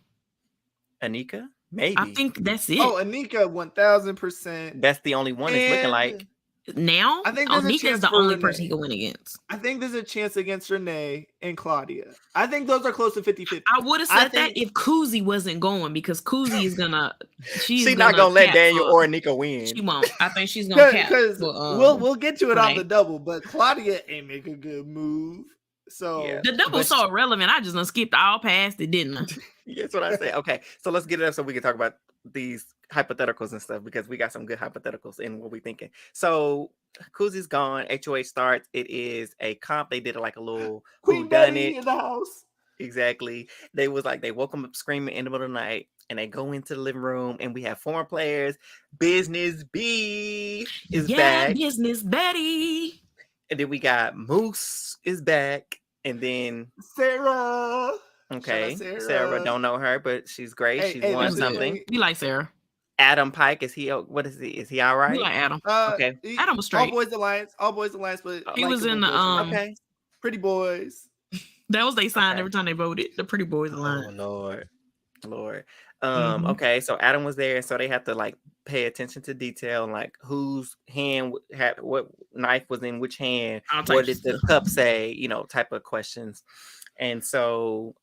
Anika? Maybe. I think that's it. Oh, Anika, 1000%. That's the only one it's looking like. Now, I think there's a Onika is chance the for only Renee. person he can win against. I think there's a chance against Renee and Claudia. I think those are close to 50-50. I would have said that if Kuzie wasn't going, because Kuzie is gonna. She's not gonna let Daniel or Anika win. She won't. I think she's gonna cap. Because we'll get to it on the double, but Claudia ain't make a good move. So Yeah. The double's so irrelevant. I just done skipped all past it, didn't I? That's what I say. Okay, so let's get it up so we can talk about these hypotheticals and stuff, because we got some good hypotheticals in what we thinking. So Kuzie's gone. HOH starts. It is a comp. They did it like a little Queen Betty in the house. Exactly. They woke them up screaming in the middle of the night, and they go into the living room, and we have former players. Business B is back. Business Betty. And then we got Moose is back, and then Sarah. Okay, Sarah, don't know her, but she's great. She's won something. We like Sarah. Adam Pike, is he? What is he? Is he all right? We like Adam. Okay, Adam was straight. All Boys Alliance, but he was in the okay. Pretty Boys. That was they signed every time they voted. The Pretty Boys Alliance. Oh Lord. Okay, so Adam was there, so they have to like pay attention to detail, and like whose hand had what knife was in which hand, what did the cup say, type of questions. And so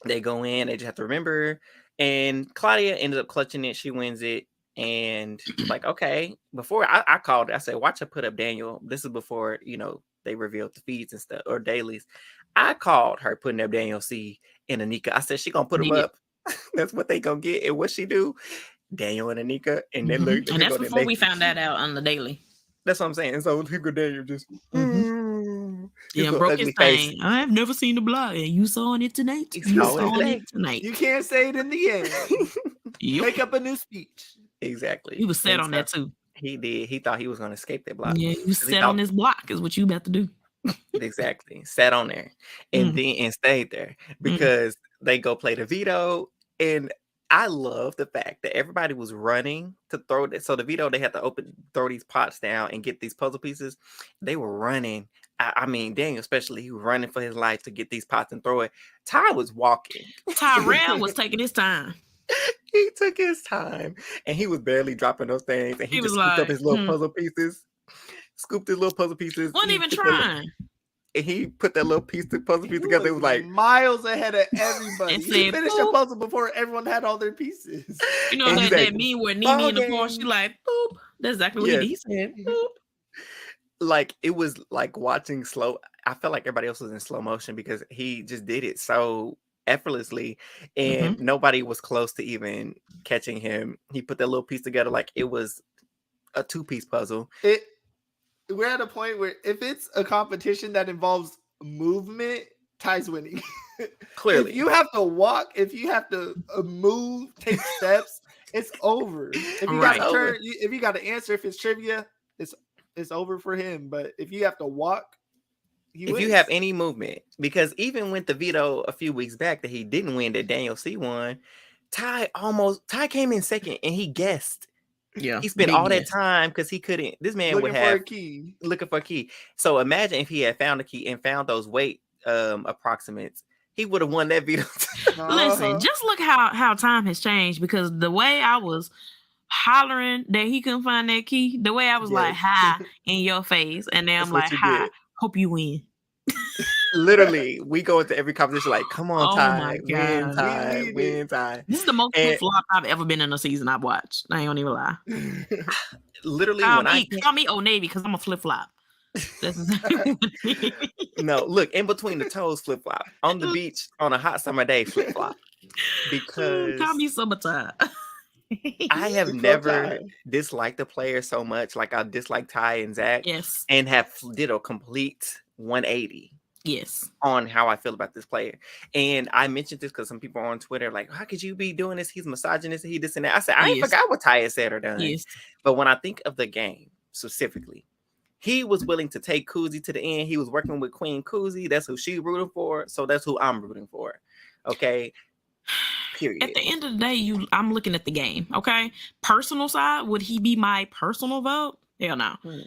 they go in, they just have to remember. And Claudia ended up clutching it, she wins it. And like, okay, before I called it, I said, watch her put up Daniel. This is before, they revealed the feeds and stuff, or dailies. I called her putting up Daniel C and Anika. I said, she gonna put them up. That's what they gonna get. And what she do? Daniel and Anika. And then look, and that's before we found that out on the daily. That's what I'm saying. And so Daniel just broke his thing. I have never seen the blood. You saw it tonight. You saw it tonight. You can't say it in the end. Make up a new speech. Exactly. He was set on that too. He did. He thought he was going to escape that block. Yeah, you sat on this block is what you about to do. Exactly. Sat on there and then stayed there because they go play the veto. And I love the fact that everybody was running to throw it. So the veto, they had to throw these pots down and get these puzzle pieces. They were running. I mean, Daniel especially, he was running for his life to get these pots and throw it. Ty was walking. Tyrell was taking his time. He took his time, and he was barely dropping those things. And he just scooped up his little puzzle pieces. Wasn't even trying. And he put that little puzzle piece together. It was like miles ahead of everybody. He finished a puzzle before everyone had all their pieces. You know that meme where Nene in the corner, she like, boop. That's exactly what he said. Boop. Like, it was like watching I felt like everybody else was in slow motion because he just did it so effortlessly, and nobody was close to even catching him. He put that little piece together like it was a 2-piece puzzle. We're at a point where if it's a competition that involves movement, Ty's winning. Clearly. If you have to walk, if you have to move, take steps, it's over. If you got to turn, if you got to answer, if it's trivia, it's over for him. But if you have to walk, if you have any movement, because even with the veto a few weeks back that he didn't win, that Daniel C won, Ty came in second and he guessed. Yeah, he spent all that time because he couldn't. This man looking for a key. So imagine if he had found a key and found those weight approximates, he would have won that veto. Listen, just look how time has changed, because the way I was hollering that he couldn't find that key, the way I was like, hi, in your face, and then I'm like, hi, hope you win. Literally, we go into every competition like, come on, Ty, win, Ty. This is the most flip-flop I've ever been in a season I've watched. I ain't gonna even lie. Literally, call me Old Navy because I'm a flip-flop. No, look, in between the toes, flip-flop. On the beach on a hot summer day, flip-flop. Because call me summertime. I have never disliked the player so much. Like I dislike Ty and Zach. Yes. And did a complete 180. Yes. On how I feel about this player. And I mentioned this because some people on Twitter like, how could you be doing this? He's misogynist, he this and that. I said, I ain't forgot what Ty had said or done. Yes. But when I think of the game specifically, he was willing to take Kuzie to the end. He was working with Queen Kuzie. That's who she rooting for. So that's who I'm rooting for. Okay. Period. At the end of the day, I'm looking at the game. Okay. Personal side, would he be my personal vote? Hell no. No,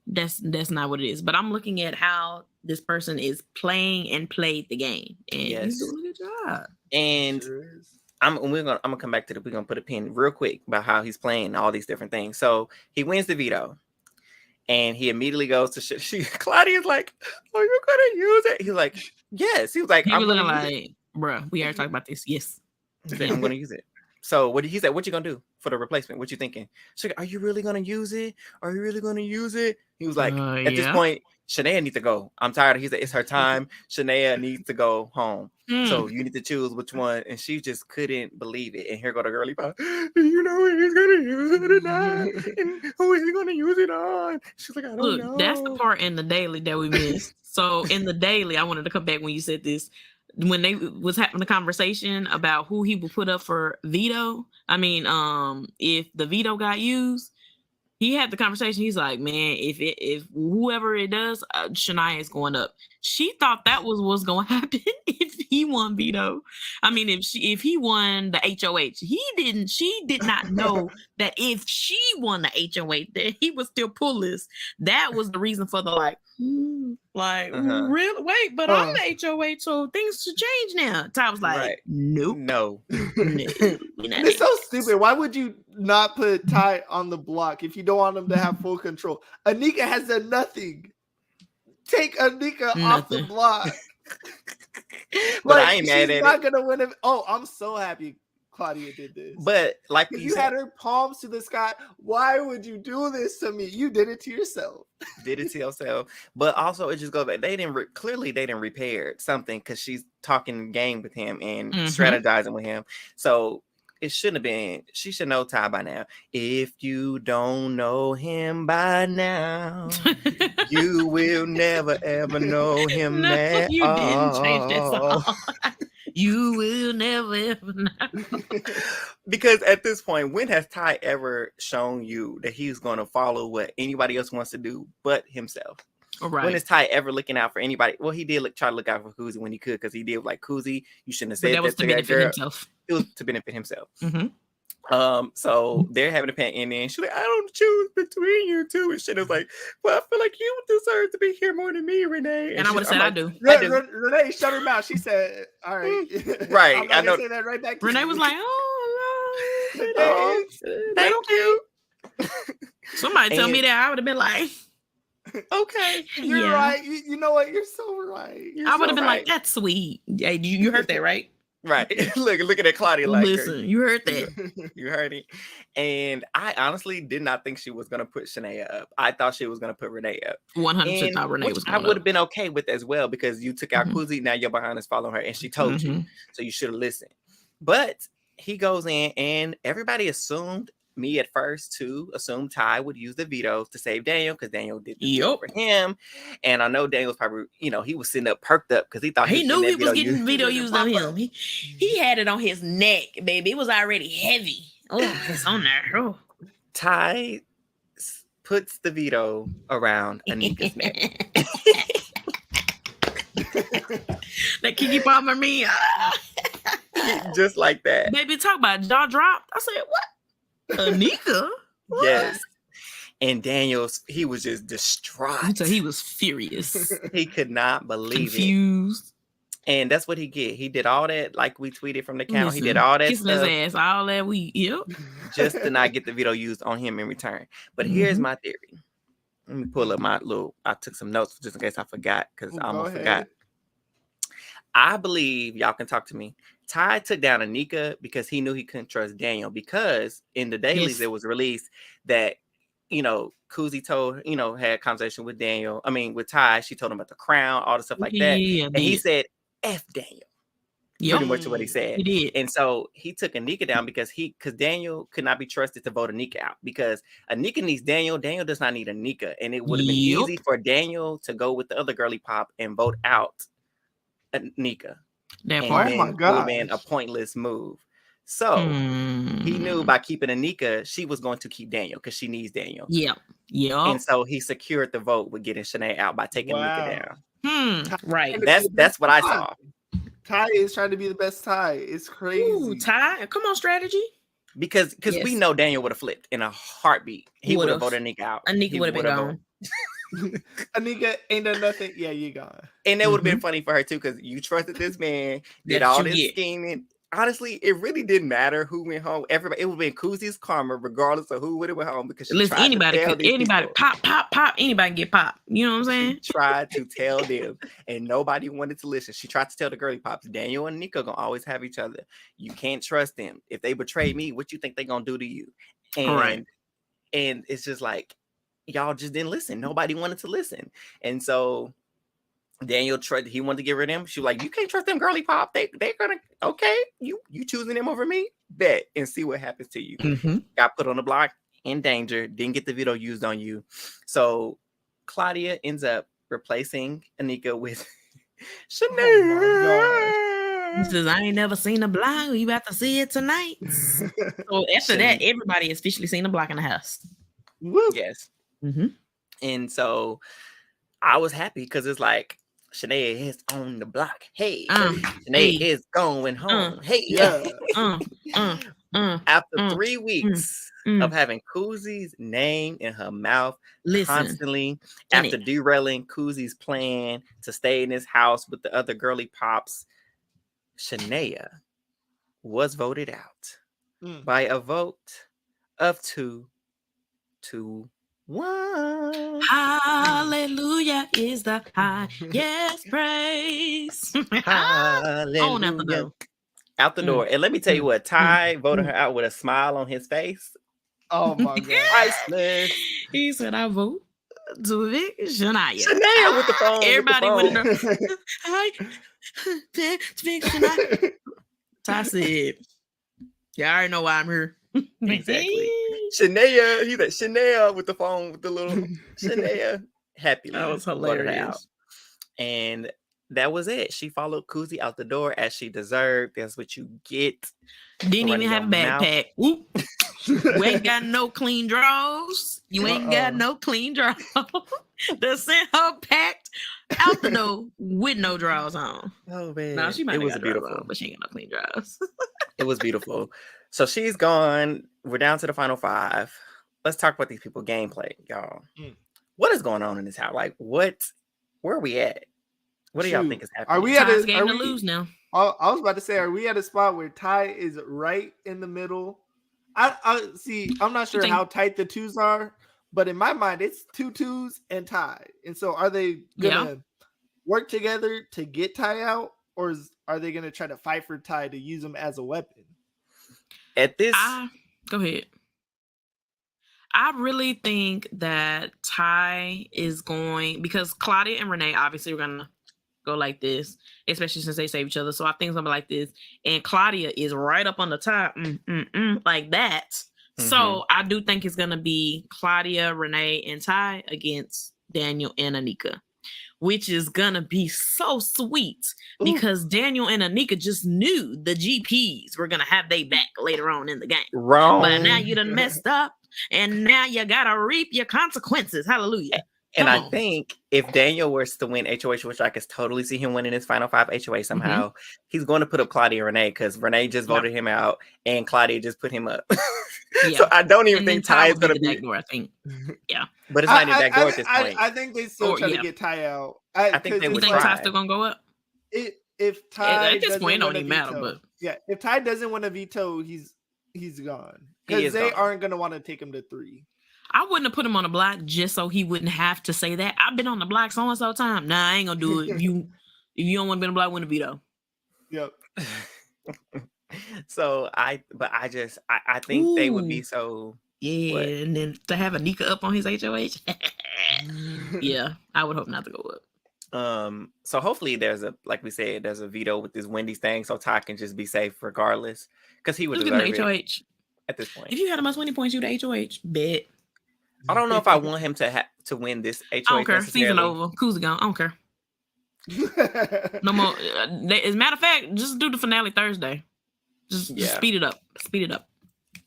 that's not what it is. But I'm looking at how this person is playing and played the game. And he's doing a good job. And I'm gonna come back to we're gonna put a pin real quick about how he's playing all these different things. So he wins the veto, and he immediately goes to Claudia's like, "Are you gonna use it?" He's like, "Yes." He was like, He "I'm was gonna looking use it." like, bruh, we already talked about this. Yes. He said, "I'm gonna use it." So what he said, "What you gonna do for the replacement? What you thinking?" She's like, "Are you really gonna use it? Are you really gonna use it?" He was like, "At this Yeah. point, Shanaya needs to go. I'm tired." He said, "It's her time. Shanaya needs to go home. So you need to choose which one." And she just couldn't believe it. And here go the girly pop. "Do you know if he's gonna use it or not? And who is he gonna use it on?" She's like, "I don't know." That's the part in the daily that we missed. So in the daily, I wanted to come back when you said this. When they was having a conversation about who he would put up for veto. I mean, if the veto got used, he had the conversation. He's like, man, if whoever it does, Shanaya is going up. She thought that was what's going to happen if he won veto. I mean, if he won the HOH, she did not know that if she won the HOH, that he would still pull this. That was the reason for the really? Wait, but I'm the HOH, so things should change now. Ty was like, Right. nope. No. It's so stupid. Why would you not put Ty on the block if you don't want him to have full control? Anika has done nothing. Take Anika off the block. But I ain't mad at it. She's not gonna win it. Oh, I'm so happy Claudia did this. But like you had her palms to the sky. Why would you do this to me? You did it to yourself. Did it to yourself. But also it just goes back. They didn't repair something because she's talking game with him and strategizing with him. So it shouldn't have been. She should know Ty by now. If you don't know him by now, you will never ever know him at you all. Didn't change that song. You will never ever know. Because at this point, when has Ty ever shown you that he's going to follow what anybody else wants to do but himself? Right. When is Ty ever looking out for anybody? Well, he did try to look out for Kuzie when he could, because he did like, Kuzie, you shouldn't have said that was to benefit himself. It was to benefit himself. So they're having a pet ending. And she's like, I don't choose between you two. And shit was like, well, I feel like you deserve to be here more than me, Renee. And I would have said, like, I do. Renee shut her mouth. She said, all right. Right. I know. Say that right back to Renee you. was like, oh, thank you. Somebody tell me that, I would have been like, okay, you're right. You know what? You're so right. I would have been like, that's sweet. Hey, you heard that, right? Right. Look at Claudia. Like, listen, you heard that. You heard it. And I honestly did not think she was going to put Shanaya up. I thought she was going to put Renee up. 100% thought Renee was going up. I would have been okay with as well, because you took out Kuzie. Now you're behind us following her, and she told you. So you should have listened. But he goes in, and everybody assumed, me at first too, assumed Ty would use the vetoes to save Daniel, because Daniel did the veto for him. And I know Daniel was probably, he was sitting up perked up because he thought he knew he was getting veto used on him. He had it on his neck, baby. It was already heavy. Oh, it's on there. Oh. Ty puts the veto around Anika's neck. That Kiki Palmer me. Just like that. Baby, talk about jaw dropped. I said, what? Anika? What? Yes. And he was just distraught. So he was furious. He could not believe Confused. And that's what he did. He did all that, like we tweeted from the account. He did all that stuff. His ass, all that just to not get the veto used on him in return. But here's my theory. Let me pull up I took some notes just in case I forgot, because I almost forgot. I believe, y'all can talk to me, Ty took down Anika because he knew he couldn't trust Daniel, because in the dailies it was released that, Kuzie told, had a conversation with with Ty. She told him about the crown, all the stuff like that. And he said, F Daniel. Pretty much what he said. He did. And so he took Anika down because Daniel could not be trusted to vote Anika out, because Anika needs Daniel. Daniel does not need Anika. And it would have been easy for Daniel to go with the other girly pop and vote out Anika. That part. Oh my God. Would have been a pointless move. So he knew by keeping Anika, she was going to keep Daniel because she needs Daniel. Yeah. And so he secured the vote with getting Shanaya out by taking Anika down. Right. That's what I saw. Ty is trying to be the best Ty. It's crazy. Ooh, Ty, come on, strategy. Because we know Daniel would have flipped in a heartbeat. He would have voted Anika out. Anika would have been gone. Anika ain't done nothing. Yeah, you gone. And that would have been funny for her too, because you trusted this man, did all this scheming, honestly, it really didn't matter who went home. Everybody, it would have been Kuzie's karma, regardless of who would have went home, because she Listen, tried anybody to tell could, these anybody people. pop, anybody get pop. You know what I'm saying? She tried to tell them, and nobody wanted to listen. She tried to tell the girly pops, Daniel and Nika gonna always have each other. You can't trust them. If they betray me, what you think they gonna do to you? Right. And it's just like, y'all just didn't listen. Nobody wanted to listen. And so Daniel tried, he wanted to get rid of them. She was like, you can't trust them girly pop. They're gonna, okay, you choosing them over me? Bet and see what happens to you. Mm-hmm. Got put on the block, in danger, didn't get the veto used on you. So Claudia ends up replacing Anika with Shanaya. He says, I ain't never seen a block. You about to see it tonight. So after that, everybody has officially seen a block in the house. Woo. Yes. Mm-hmm. And so I was happy because it's like, Shanaya is on the block. Hey, Shanaya is going home. Hey, Yeah. After 3 weeks of having Kuzie's name in her mouth constantly, after derailing Kuzie's plan to stay in this house with the other girly pops, Shanaya was voted out by a vote of 2-1. Hallelujah is the highest praise. Hallelujah. Out the door. And let me tell you what, Ty voted her out with a smile on his face. Oh my God. Priceless. He said, I vote to evict Shanaya. Shanaya with the phone. Everybody with with the phone. Ty said, yeah, I already know why I'm here. Exactly. Shanaya, he said Shanaya with the phone with the little Shanaya. Happily. That was hilarious. And that was it. She followed Kuzie out the door as she deserved. That's what you get. Didn't even have a backpack. Whoop. You ain't got no clean drawers. You ain't got no clean drawers. They sent her packed out the door with no drawers on. Oh man. No, she might it have was got beautiful, drawers on, but she ain't got no clean drawers. It was beautiful. So she's gone. We're down to the final 5. Let's talk about these people gameplay, y'all. What is going on in this house? Like, where are we at? What do y'all think is happening? Are we at a game to lose now? I was about to say, are we at a spot where Ty is right in the middle? I see. I'm not sure how tight the twos are, but in my mind, it's 2 twos and Ty. And so, are they gonna work together to get Ty out, or are they gonna try to fight for Ty to use him as a weapon? At this, go ahead. I really think that Ty is going, because Claudia and Renee obviously are gonna go like this, especially since they save each other. So I think something like this, and Claudia is right up on the top, like that. So I do think it's gonna be Claudia, Renee, and Ty against Daniel and Anika, which is gonna be so sweet because Daniel and Anika just knew the GPs were gonna have their back later on in the game. Wrong. But now you done messed up, and now you gotta reap your consequences. Hallelujah. And I think if Daniel was to win HOH, which I could totally see him winning his final 5 HOH somehow, he's going to put up Claudia and Renee because Renee just voted him out and Claudia just put him up. So I don't even think Ty is going to be backdoor, I think. Yeah. But it's not in backdoor at this point. I think they still try to get Ty out. I think they would try. Ty's still going to go up? If Ty at this point, it don't even matter. But if Ty doesn't want to veto, he's gone. Because they aren't going to want to take him to 3. I wouldn't have put him on the block just so he wouldn't have to say that. I've been on the block so and so time. Nah, I ain't gonna do it. If you don't want to be on the block, win a veto. Yep. So I think they would be so. Yeah, what? And then to have Anika up on his HOH. Yeah, I would hope not to go up. So hopefully there's a veto with this Wendy's thing, so Ty can just be safe regardless, because he would deserve it HOH at this point. If you had the most winning points, you'd HOH. Bet. I don't know if I want him to win this HOH. I don't care. Season over. Kuzie gone. I don't care. No more. As a matter of fact, just do the finale Thursday. Just speed it up. Speed it up.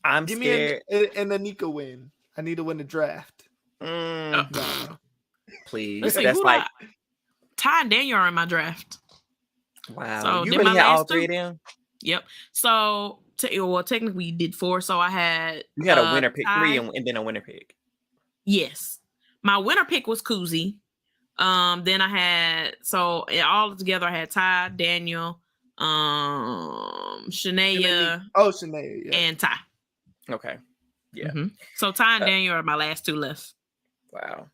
I'm Give scared. me an Anika win. I need to win the draft. Please. Let's see, that's like Ty and Daniel are in my draft. Wow. So you really had all 3 of them? Yep. So technically you did 4. So I had you had a winner pick Ty, 3 and then a winner pick. Yes. My winner pick was Kuzie. Then I had all together I had Ty, Daniel, Shanaya, Shanaya, yeah. and Ty. Okay. Yeah. So Ty and Daniel are my last two left. Wow.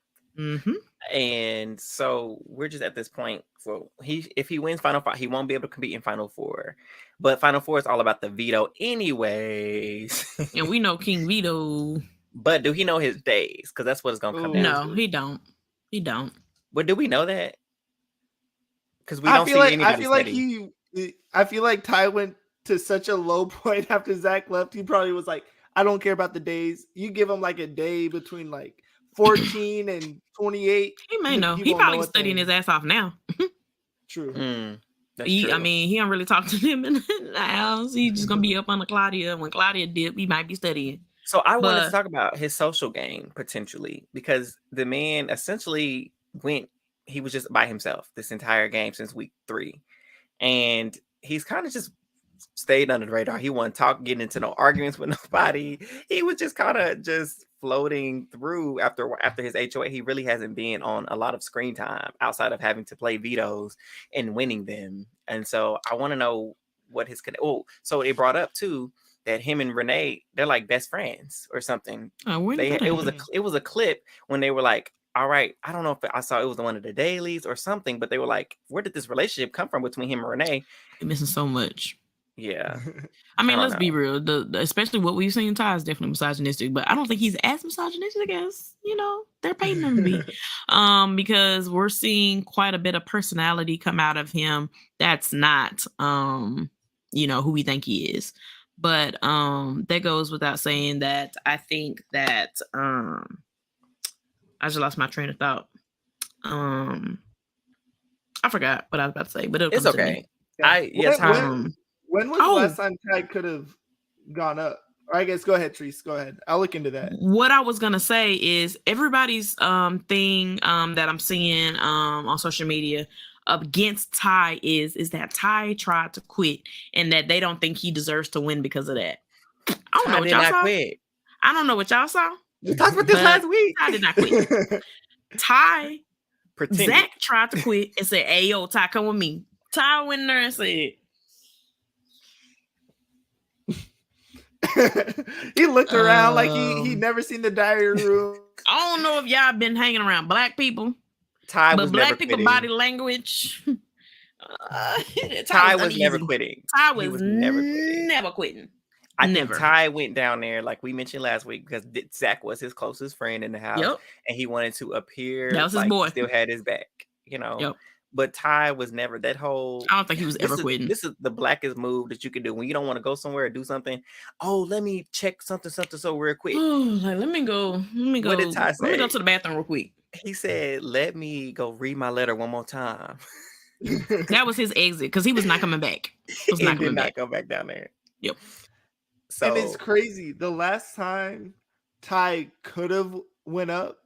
And so we're just at this point. So if he wins Final Four, he won't be able to compete in Final Four. But Final Four is all about the veto, anyways. And we know King Veto. But do he know his days? Because that's what it's gonna come down to. No, he don't. He don't. But do we know that? Because we don't see anybody steady. I feel like Ty went to such a low point after Zach left. He probably was like, I don't care about the days. You give him like a day between like 14 and 28. He may know. He probably studying his ass off now. True. That's true. I mean, he don't really talk to them in the house. He's just gonna be up on the Claudia. When Claudia dip, he might be studying. So I wanted to talk about his social game potentially, because the man essentially he was just by himself this entire game since week 3. And he's kind of just stayed under the radar. He wasn't getting into no arguments with nobody. He was just kind of just floating through after his HOA. He really hasn't been on a lot of screen time outside of having to play vetoes and winning them. And so I want to know what his so it brought up too that him and Renee, they're like best friends or something. It was a clip when they were like, all right, I don't know if I saw it was one of the dailies or something, but they were like, where did this relationship come from between him and Renee? You're missing so much. Yeah. I mean, let's be real. Especially what we've seen, Ty is definitely misogynistic, but I don't think he's as misogynistic as, they're painting him to be. Because we're seeing quite a bit of personality come out of him that's not, who we think he is. But that goes without saying that I think that I just lost my train of thought. I forgot what I was about to say, but it's okay. When was the last time Ty could have gone up? Or I guess go ahead, Treese. Go ahead. I'll look into that. What I was gonna say is everybody's thing that I'm seeing on social media against Ty is that Ty tried to quit and that they don't think he deserves to win because of that. I don't know what y'all saw. I don't know what y'all saw. We talked about this last week. Ty did not quit. Ty, Zach tried to quit and said, "Hey, yo, Ty, come with me." Ty went in there and said, he looked around like he never seen the diary room. I don't know if y'all been hanging around black people. Ty but was black never people quitting. Body language. Ty was never quitting. Ty was never quitting. I think Ty went down there, like we mentioned last week, because Zach was his closest friend in the house, and he wanted to appear that was his boy. He still had his back, But Ty was never that whole. I don't think he was ever quitting. This is the blackest move that you can do when you don't want to go somewhere or do something. Oh, let me check something so real quick. Let me go. What did Ty say? Let me go to the bathroom real quick. He said, "Let me go read my letter one more time." That was his exit because he was not coming back. He did not go back down there. Yep. So, and it's crazy. The last time Ty could have went up,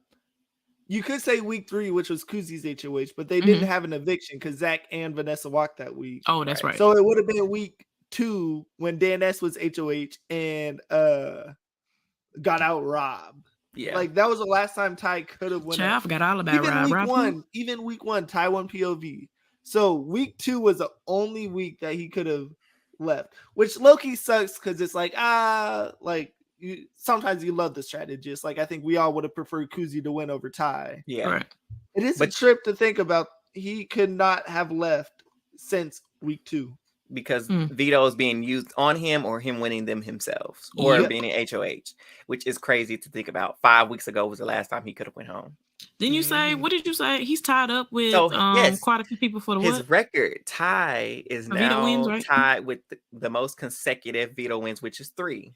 you could say week 3, which was Kuzie's HOH, but they didn't have an eviction because Zach and Vanessa walked that week. Oh, that's right. So it would have been week 2 when Dan S was HOH and got out robbed. Yeah, like that was the last time Ty could have went up. I forgot all about Rob. Even week 1, Ty won POV. So week 2 was the only week that he could have left, which low-key sucks because it's like sometimes you love the strategist. Like I think we all would have preferred Kuzie to win over Ty. Yeah, right. It is a trip to think about. He could not have left since week 2 because veto is being used on him or him winning them himself or being an HOH, which is crazy to think about. 5 weeks ago was the last time he could have went home. Didn't you say, what did you say? He's tied up with quite a few people for his record. Ty is now wins, right? Tied with the most consecutive veto wins, which is 3.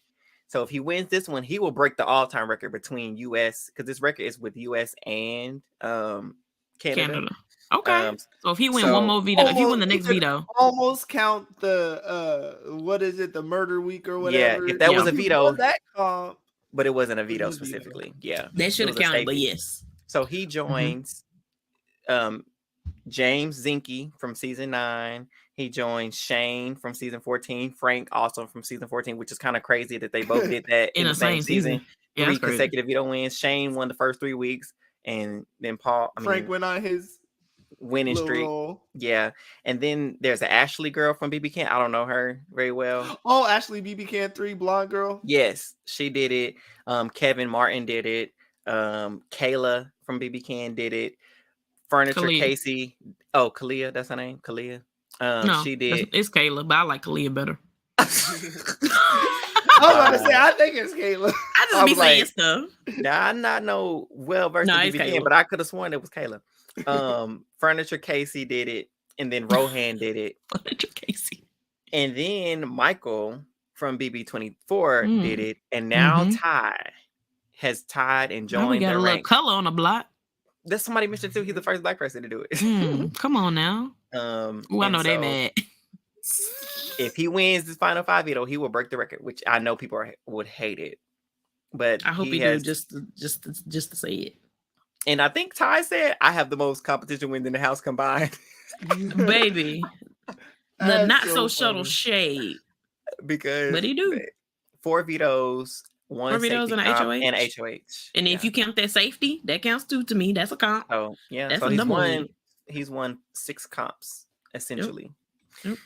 So if he wins this one, he will break the all-time record between US, because this record is with US and Canada. Okay. So if he wins one more veto, if he win the next veto, almost count the what is it, the murder week or whatever. Yeah, if that was a veto, but it wasn't a veto specifically. Yeah, that should have counted. But yes. So he joins James Zinke from season 9. He joins Shane from season 14. Frank also from season 14, which is kind of crazy that they both did that in the same season. 3 consecutive veto wins. Shane won the first 3 weeks, and then Frank went on his winning Little streak. roll. Yeah. And then there's an Ashley girl from BBCAN. I don't know her very well. Oh, Ashley BBCAN3, blonde girl. Yes, she did it. Kevin Martin did it. Kayla from BBCAN did it. Furniture Kalia. Casey. Oh, Kalia, that's her name. Kalia. No, She did. it's Kayla, but I like Kalia better. I was about to say, I think it's Kayla. I just be saying stuff. Now I'm not no well versed in it's BBCAN, Kayla. but I could have sworn it was Kayla. Furniture Casey did it, and then Rohan did it. Furniture Casey. And then Michael from BB24 did it, and now Ty has tied and joined. Now we got a little color on the block. That's somebody mentioned too. He's the first Black person to do it. Come on now. I know they mad. If he wins this final 5 veto, he will break the record, which I know people would hate it. But I hope he do just to say it. And I think Ty said, "I have the most competition wins in the house combined." Baby, the not so subtle shade. Because but he do 4 vetoes, 1 vetoes and HOH. And HOH. And if you count that safety, that counts too to me. That's a comp. Oh yeah, that's so a he's won 6 comps essentially. Yep.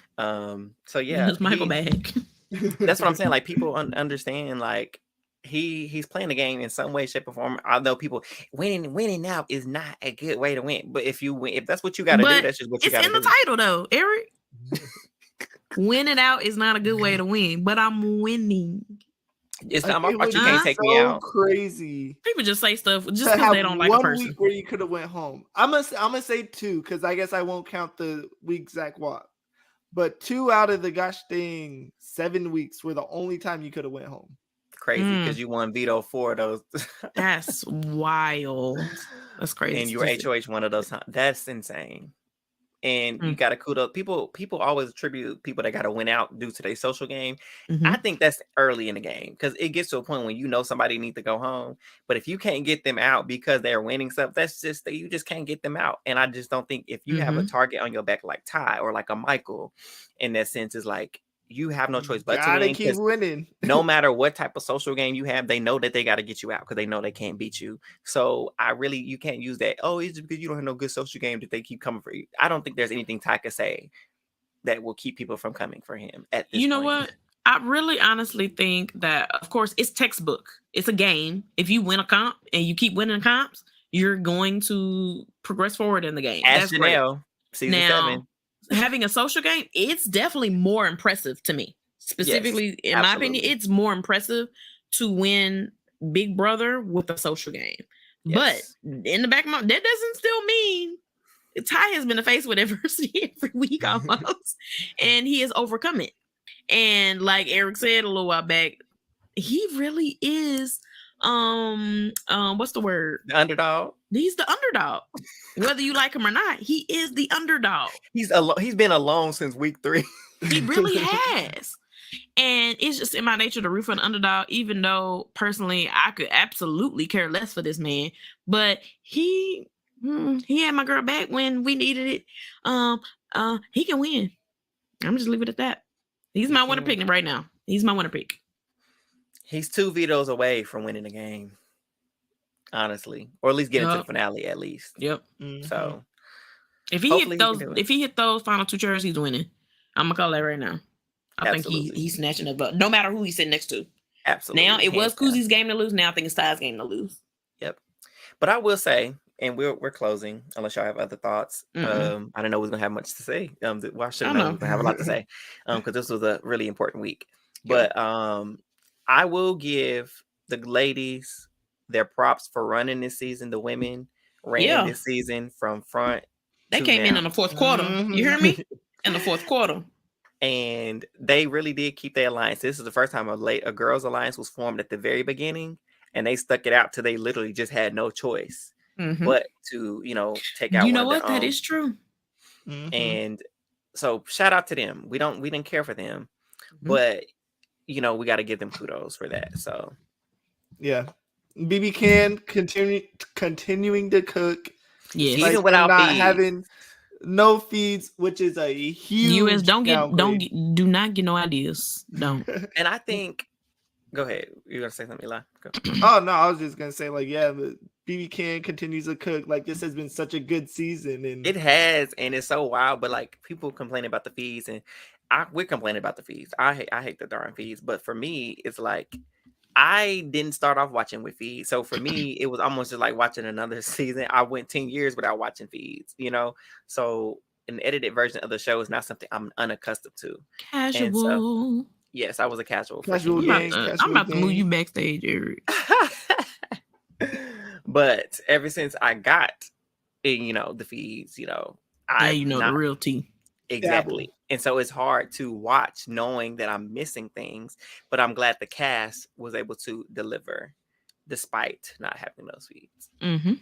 So yeah, it's Michael bag. That's what I'm saying. Like people understand, like he's playing the game in some way, shape, or form. Although people winning now is not a good way to win. But if you win, if that's what you got to do, that's just what you got to do. It's in the title though, Eric. Winning out is not a good way to win, but I'm winning. It's not my fault. You can't take me out. Crazy. People just say stuff just because they don't like a person. 1 week where you could have went home. I'm gonna say 2 because I guess I won't count the week Zach walked. But 2 out of the gosh dang 7 weeks were the only time you could have went home. Crazy because you won veto 4 of those. That's wild. That's crazy. And you were HOH one of those times. That's insane. And you got to kudos. People always attribute people that got to win out due to their social game. I think that's early in the game because it gets to a point when you know somebody needs to go home. But if you can't get them out because they're winning stuff, that's just you just can't get them out. And I just don't think if you have a target on your back like Ty or like a Michael, in that sense, is like you have no choice but to win. Keep winning. No matter what type of social game you have, they know that they got to get you out because they know they can't beat you. So you can't use that. Oh, it's just because you don't have no good social game that they keep coming for you. I don't think there's anything Ty could say that will keep people from coming for him at this point. You know what? I really honestly think that, of course, it's textbook. It's a game. If you win a comp and you keep winning comps, you're going to progress forward in the game. Ask Janelle, season 7. Having a social game, it's definitely more impressive to me. Specifically, in my opinion, it's more impressive to win Big Brother with a social game. Yes. But in the back of my, that doesn't still mean Ty has been faced with adversity every week almost, and he has overcome it. And like Eric said a little while back, he really is what's the word? The underdog. He's the underdog. Whether you like him or not, he is the underdog. He's been alone since week 3. He really has. And it's just in my nature to root for an underdog, even though personally I could absolutely care less for this man. But he had my girl back when we needed it. He can win. I'm just leave it at that. He's my winner pick right now. He's my winner pick. He's 2 vetoes away from winning the game, honestly, or at least getting to the finale. At least, yep. So, if he hit those final 2 chairs, he's winning. I'm gonna call that right now. I think he's snatching the vote, no matter who he's sitting next to. Absolutely. Now it was Kuzie's game to lose. Now I think it's Ty's game to lose. Yep. But I will say, and we're closing, unless y'all have other thoughts. I didn't know we was gonna have much to say. Well, I should have known we was gonna have a lot to say, because this was a really important week. But I will give the ladies their props for running this season. The women ran this season from front. They came in the 4th quarter. You hear me? In the 4th quarter. And they really did keep their alliance. This is the first time a girls' alliance was formed at the very beginning, and they stuck it out till they literally just had no choice but to, take out. You know what? That is true. And so shout out to them. We didn't care for them, but we got to give them kudos for that. So yeah, BBCAN continuing to cook. Yes, even without not feeds. having no feeds, which is a huge. US do not get no ideas. Don't. And I think, go ahead. You gonna say something, Eli? Go. Oh no, I was just gonna say but BBCAN continues to cook. Like, this has been such a good season, and It has, and it's so wild. But like, people complain about the fees, and we're complaining about the fees. I hate the darn fees. But for me, it's like, I didn't start off watching with feeds. So for me, it was almost just like watching another season. I went 10 years without watching feeds, you know? So an edited version of the show is not something I'm unaccustomed to. Casual. And so, yes, I was a casual. Casual gang. I'm about to move you backstage, Eric. But ever since I got, you know, the feeds, you know, the real tea. Exactly. Dabble. And so it's hard to watch knowing that I'm missing things, but I'm glad the cast was able to deliver despite not having those feeds. Mm-hmm.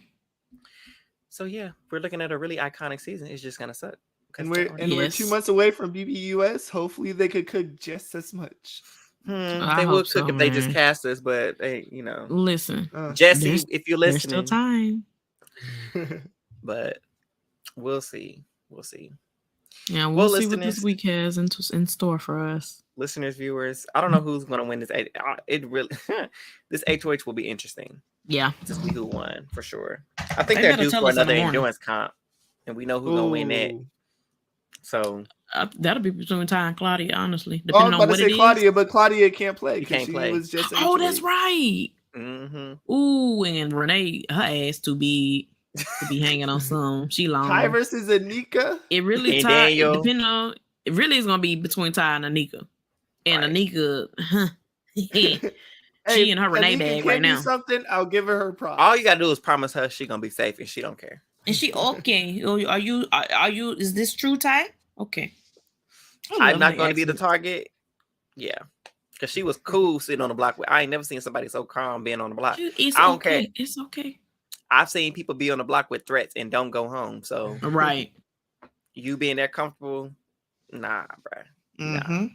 So yeah, we're looking at a really iconic season. It's just gonna suck. And we're 2 months away from BBUS. Hopefully they could cook just as much. They would cook if they just cast us, but they, you know. Listen, Jesse, if you're listening, there's still time. But we'll see. We'll see. Yeah, we'll see what this week has in store for us. Listeners, viewers, I don't know who's going to win this. It really, this HOH will be interesting. Yeah, to see who won for sure. I think they're due for another endurance comp, and we know who's going to win that. So that'll be between Ty and Claudia, honestly. Depending on what it is. Claudia, but Claudia can't play because she was just. Oh, that's right. Mm-hmm. Ooh, and Renee, her ass too big to be hanging on some. She long. Ty versus Anika. It really Ty. Depending on it, really is gonna be between Ty and Anika. And right. Anika, she in her Renee bag right now. Something, I'll give her props. All you gotta do is promise her she gonna be safe, and she don't care. And she okay? Are you? Is this true, Ty? Okay. I'm not gonna be the target. Yeah. Because she was cool sitting on the block. I ain't never seen somebody so calm being on the block. I don't care. It's okay. I've seen people be on the block with threats and don't go home. So right, you being there comfortable, nah, bro. Mm-hmm.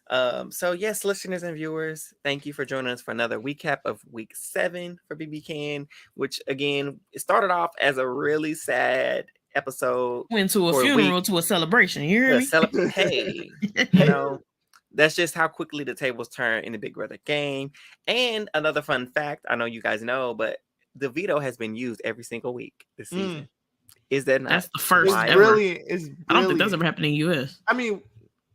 Nah. So yes, listeners and viewers, thank you for joining us for another recap of week 7 for BBCAN, which again, it started off as a really sad episode. Went to a funeral to a celebration. You hear me? Hey, you know. That's just how quickly the tables turn in the Big Brother game. And another fun fact, I know you guys know, but the veto has been used every single week this season. Is that not? That's the first ever. I don't think that's ever happened in the US. I mean,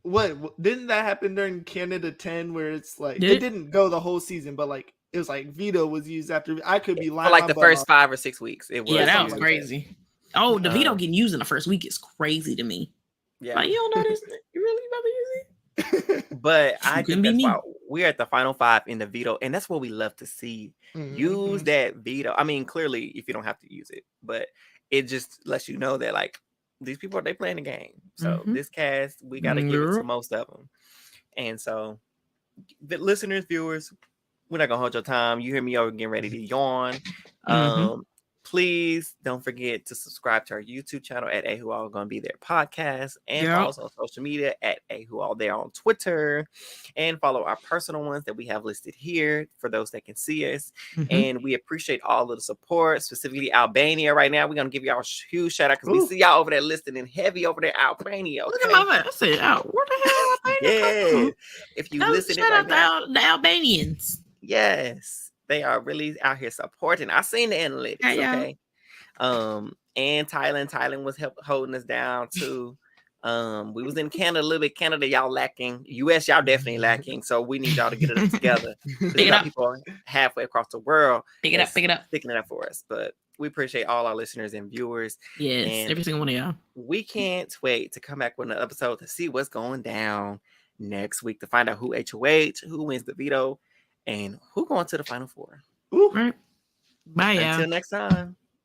what didn't that happen during Canada 10 where it's like it didn't go the whole season, but like it was like veto was used after. I could be lying. For like the first 5 or 6 weeks. It was. Yeah, that was crazy. Oh, the veto getting used in the first week is crazy to me. Yeah. Like, you don't know this? You really about to use it? But I think that's why we're at the final 5 in the veto, and that's what we love to see. Mm-hmm. Use that veto. I mean, clearly, if you don't have to use it, but it just lets you know that like these people they playing the game. So this cast, we got to give it to most of them. And so, the listeners, viewers, we're not gonna hold your time. You hear me over getting ready to yawn. Please don't forget to subscribe to our YouTube channel at A Who All Gonna Be There podcast, and follow us on social media at A Who All There on Twitter, and follow our personal ones that we have listed here for those that can see us. And we appreciate all of the support, specifically Albania. Right now, we're gonna give y'all a huge shout out because we see y'all over there listening heavy over there, Albania. Okay? Look at my man. I said, where the hell Albania? Yeah, if you listen, shout out the Albanians. Yes. They are really out here supporting. I seen the analytics, okay? And Thailand was holding us down too. We was in Canada a little bit. Canada, y'all lacking. US, y'all definitely lacking. So we need y'all to get it together. They got people halfway across the world. Pick it up. Picking it up for us. But we appreciate all our listeners and viewers. Yes, and every single one of y'all. We can't wait to come back with an episode to see what's going down next week to find out who HOH, who wins the veto, and who going to the final 4. Right. Bye, y'all. Until next time.